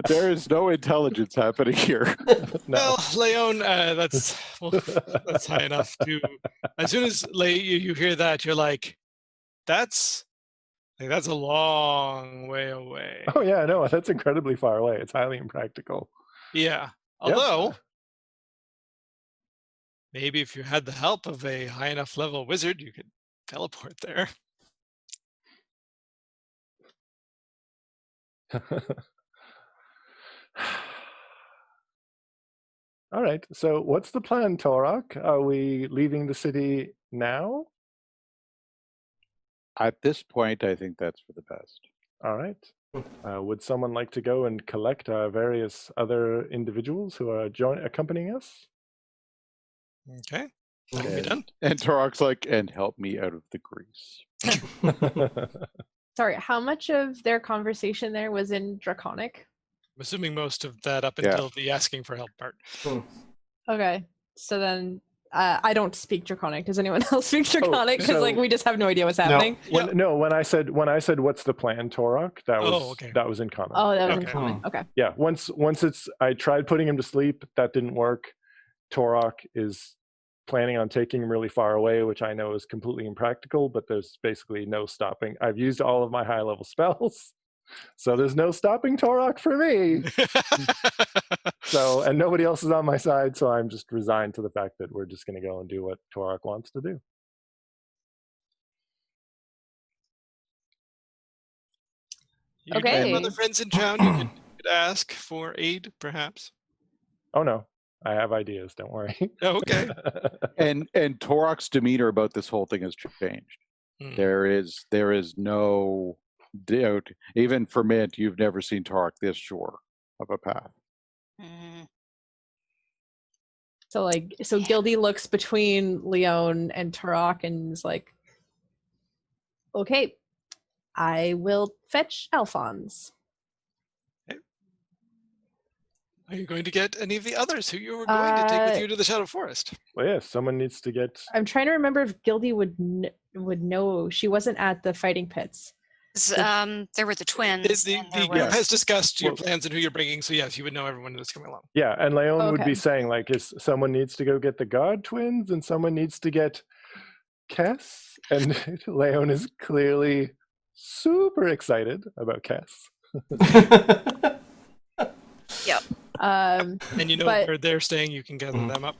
There is no intelligence happening here.
Well, Leon, that's high enough to. As soon as you hear that, you're like, that's a long way away.
Oh yeah, no, that's incredibly far away. It's highly impractical.
Yeah. Although, maybe if you had the help of a high enough level wizard, you could teleport there.
All right. So what's the plan, Torok? Are we leaving the city now?
At this point, I think that's for the best.
All right. Would someone like to go and collect various other individuals who are accompanying us?
Okay. That'll be done.
And Torok's like, and help me out of the grease.
Sorry, how much of their conversation there was in Draconic?
I'm assuming most of that up until the asking for help part.
Okay, so then I don't speak Draconic. Does anyone else speak Draconic? Because like we just have no idea what's happening.
When I said what's the plan, Torok, that was in common.
Oh, that was in common. Okay.
Yeah. Once I tried putting him to sleep, that didn't work. Torok is planning on taking him really far away, which I know is completely impractical, but there's basically no stopping. I've used all of my high level spells, so there's no stopping Torok for me. So, and nobody else is on my side, so I'm just resigned to the fact that we're just going to go and do what Torok wants to do.
You do have other friends in town. You could ask for aid, perhaps.
Oh no, I have ideas. Don't worry.
Oh, okay.
And Torok's demeanor about this whole thing has changed. There is no doubt. Even for Mint, you've never seen Torok this sure of a path.
So Gildy looks between Leon and Torok and is like, okay, I will fetch Alphonse.
Okay. Are you going to get any of the others who you were going to take with you to the Shadow Forest?
Well, yes, someone needs to get.
I'm trying to remember if Gildy would know. She wasn't at the fighting pits.
There were the twins.
The group has discussed your plans and who you're bringing, so yes, you would know everyone that's coming along.
Yeah, and Leon would be saying, like, someone needs to go get the God twins and someone needs to get Kess. And Leon is clearly super excited about Kess.
Yep.
And you know where they're staying, you can gather them up.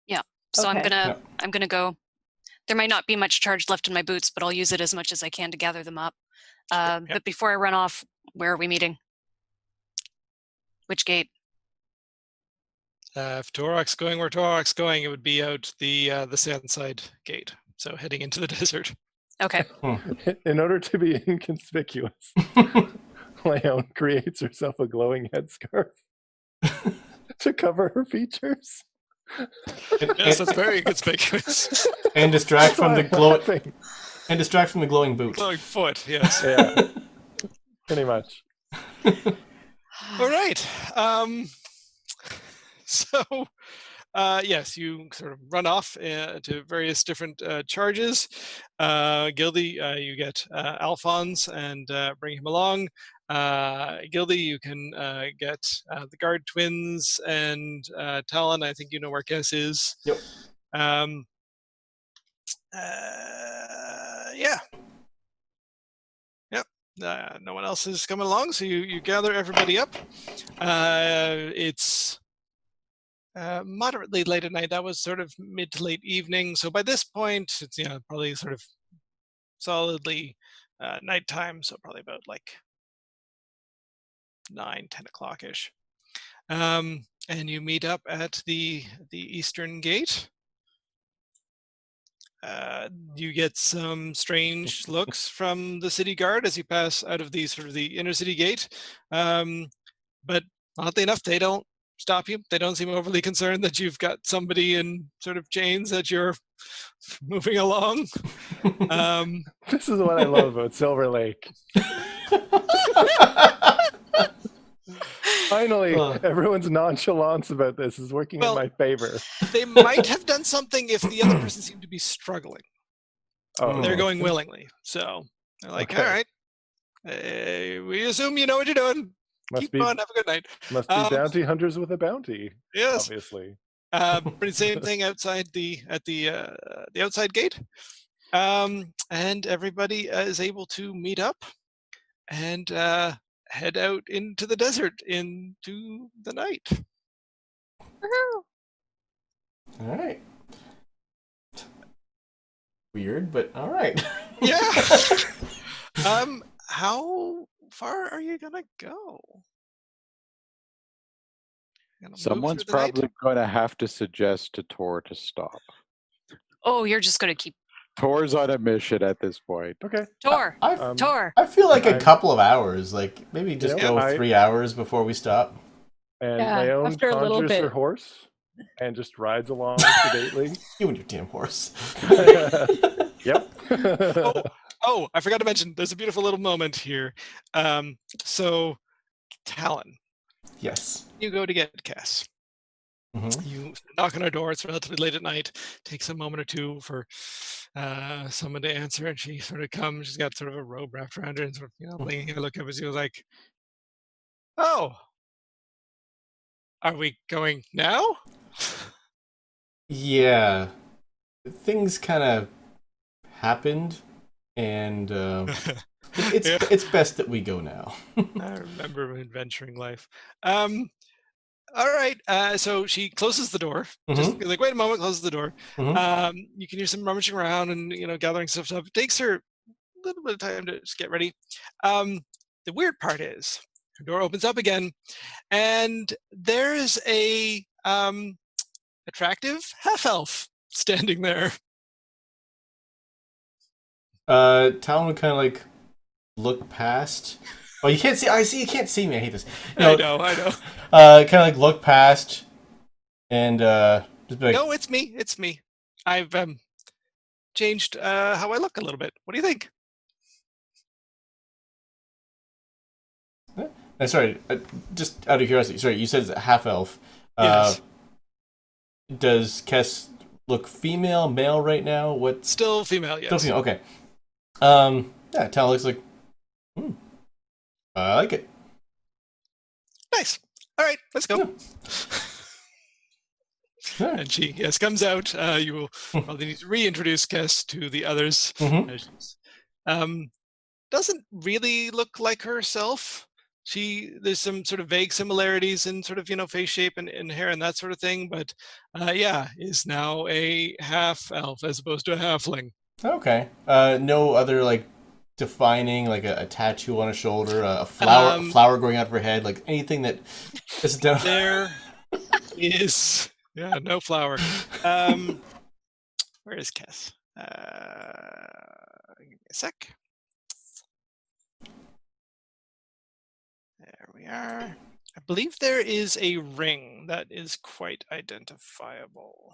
Yeah. So I'm gonna go. There might not be much charge left in my boots, but I'll use it as much as I can to gather them up. But before I run off, where are we meeting? Which gate?
If Torok's going where Torok's going, it would be out the Sandside gate. So heading into the desert.
Okay.
In order to be inconspicuous, Leon creates herself a glowing headscarf to cover her features.
Yes, that's very conspicuous.
And distract from the glowing boot.
Glowing foot, yes.
Yeah. Pretty much.
All right. So, yes, you sort of run off to various different charges. Gildy, you get Alphonse and bring him along. Gildy, you can get the guard twins and Talon. I think you know where Kess is.
Yep.
Yeah. Yep. No one else is coming along, so you gather everybody up. It's moderately late at night. That was sort of mid to late evening. So by this point, it's probably sort of solidly nighttime. So probably about like 9-10 o'clock ish. And you meet up at the eastern gate. You get some strange looks from the city guard as you pass out of the sort of the inner city gate. But oddly enough, they don't stop you. They don't seem overly concerned that you've got somebody in sort of chains that you're moving along.
This is what I love about Silver Lake. Finally, everyone's nonchalance about this is working in my favor.
They might have done something if the other person seemed to be struggling.
Oh,
They're
okay.
going willingly. So they're like,
Okay.
all right, we assume you know what you're doing. Keep on, have a good night.
Must be bounty hunters with a bounty.
Yes.
Obviously.
But same thing outside the outside gate. And everybody is able to meet up and head out into the desert into the night.
Woohoo!
All right. Weird, but all right.
Yeah. How far are you gonna go? Gonna move
Someone's
through the night?
probably going to have to suggest to Tor to stop.
Oh, you're just going to keep
Tor's on a mission at this point.
Okay.
Tor.
I
Tor.
I feel like a
I-
couple of hours, like maybe just
Yeah,
go
I-
3 hours before we stop.
And
Yeah,
Leon
after a little
conjures her
bit.
horse and just rides along sedately.
You and your damn horse.
Yep.
Oh, I forgot to mention, there's a beautiful little moment here. So, Talon,
Yes.
you go to get Cass.
Mhm.
You knock on her door. It's relatively late at night. Takes a moment or two for someone to answer, and she sort of comes. She's got sort of a robe wrapped around her, and sort of blinking a look up as she was like, "Oh, are we going now?"
Yeah. Things kind of happened, and it's best that we go now.
I remember adventuring life. All right. So she closes the door. Just like, wait a moment, closes the door.
Mhm.
You can hear some rummaging around and gathering stuff up. It takes her a little bit of time to just get ready. The weird part is her door opens up again, and there's a attractive half elf standing there.
Talon would kind of like look past. Oh, you can't see. I see. You can't see me. I hate this.
I know.
Kind of like look past, and just be like,
No, it's me. It's me. I've changed how I look a little bit. What do you think?
sorry, just out of curiosity. Sorry, you said it's a half elf.
Yes.
Does Kess look female, male right now? What's
Still female, yes.
still female? Okay. Yeah, Talon looks like. I like it.
Nice. All right, let's go.
Yeah.
And she, yes, comes out. You will probably need to reintroduce Kess to the others. Doesn't really look like herself. There's some sort of vague similarities in sort of, face shape and hair and that sort of thing, but is now a half elf as opposed to a halfling.
Okay. No other like defining, like a tattoo on a shoulder, a flower growing out of her head, like anything that is done.
There is, no flower. Where is Kess? Give me a sec. There we are. I believe there is a ring that is quite identifiable.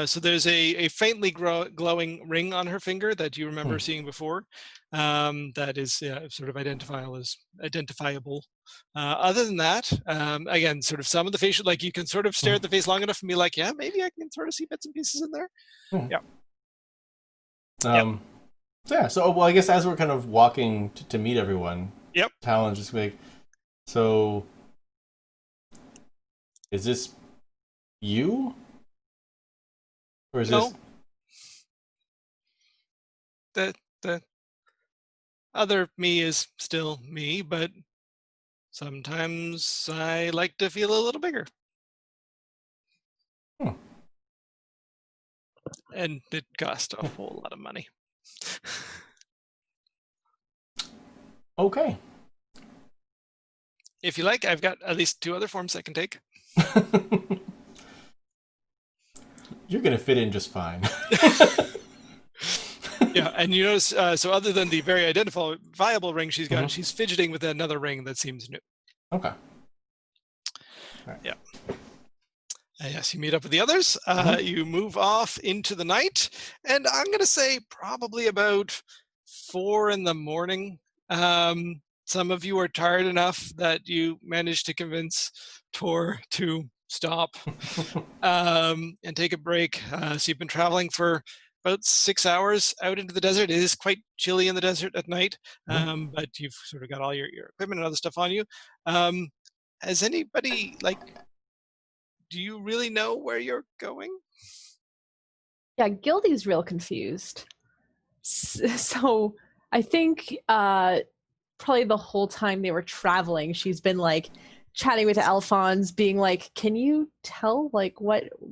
So there's a faintly glowing ring on her finger that you remember seeing before. That is sort of identifiable. Other than that, again, sort of some of the facial, like you can sort of stare at the face long enough and be like, yeah, maybe I can sort of see bits and pieces in there.
So well, I guess as we're kind of walking to meet everyone, Talon's just like, so is this you? Or is
No. The other me is still me, but sometimes I like to feel a little bigger. And it cost a whole lot of money.
Okay.
If you like, I've got at least 2 other forms I can take.
You're gonna fit in just fine.
Yeah, and you notice, so other than the very identifiable ring she's got, she's fidgeting with another ring that seems new.
Okay.
Yeah. Yes, you meet up with the others. You move off into the night, and I'm going to say probably about 4 a.m. Some of you are tired enough that you manage to convince Tor to stop and take a break. So you've been traveling for about 6 hours out into the desert. It is quite chilly in the desert at night, but you've sort of got all your equipment and other stuff on you. Has anybody, do you really know where you're going?
Yeah, Gildy's real confused. So I think probably the whole time they were traveling, she's been chatting with Alphonse, being like, can you tell what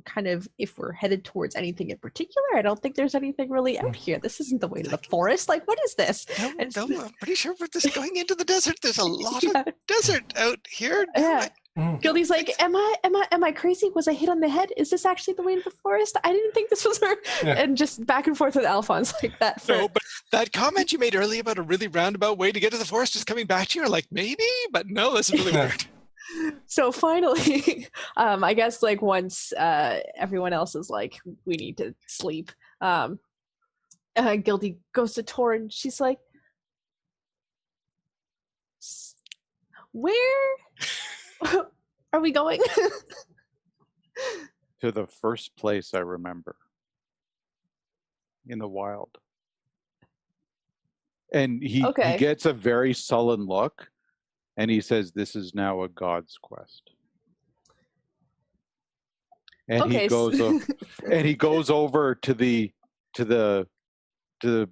kind of, if we're headed towards anything in particular? I don't think there's anything really out here. This isn't the way to the forest. What is this?
No, I'm pretty sure we're just going into the desert. There's a lot of desert out here.
Yeah. Gildy's like, am I crazy? Was I hit on the head? Is this actually the way to the forest? I didn't think this was her. Yeah. And just back and forth with Alphonse like that.
No, but that comment you made earlier about a really roundabout way to get to the forest is coming back to you. Like, maybe, but no, this is really weird.
So finally, I guess once everyone else is like, we need to sleep, Gildy goes to Tor and she's like, where are we going?
To the first place I remember. In the wild. And he gets a very sullen look. And he says, "This is now a god's quest." And he goes, and he goes over to the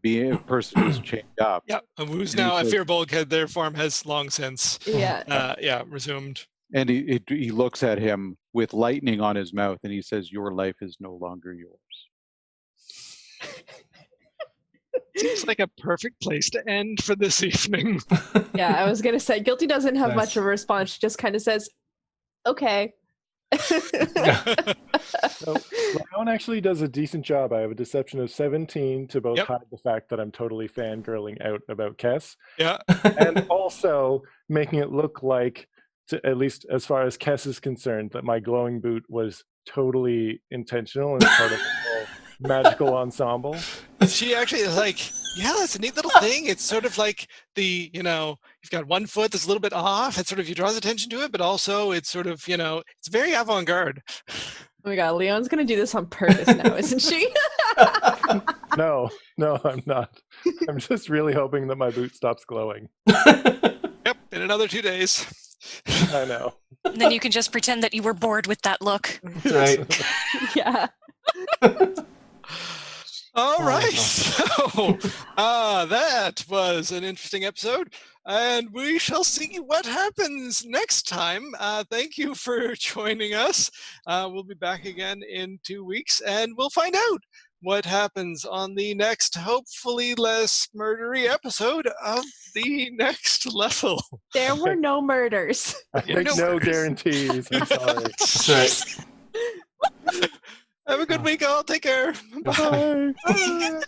being person who's chained up.
Yeah, who's now a Fearbolg. Their form has long since, resumed.
And he looks at him with lightning on his mouth, and he says, "Your life is no longer yours."
Seems like a perfect place to end for this evening.
Yeah, I was going to say, Guilty doesn't have much of a response. She just kind of says, okay.
So, Leon actually does a decent job. I have a deception of 17 to both hide the fact that I'm totally fangirling out about Kess.
Yeah.
And also making it look like, at least as far as Kess is concerned, that my glowing boot was totally intentional and part of the whole magical ensemble.
She actually is like, yeah, that's a neat little thing. It's sort of like the, you've got one foot that's a little bit off. It sort of, you draws attention to it, but also it's sort of, it's very avant-garde.
Oh my God, Leon's going to do this on purpose now, isn't she?
No, I'm not. I'm just really hoping that my boot stops glowing.
Yep, in another 2 days.
I know.
And then you can just pretend that you were bored with that look.
That's right.
Yeah.
All right, so that was an interesting episode, and we shall see what happens next time. Thank you for joining us. We'll be back again in 2 weeks, and we'll find out what happens on the next, hopefully less murdery episode of the next level.
There were no murders.
I make no guarantees. I'm sorry.
That's right.
Have a good week, all. Take care. Bye.
Bye.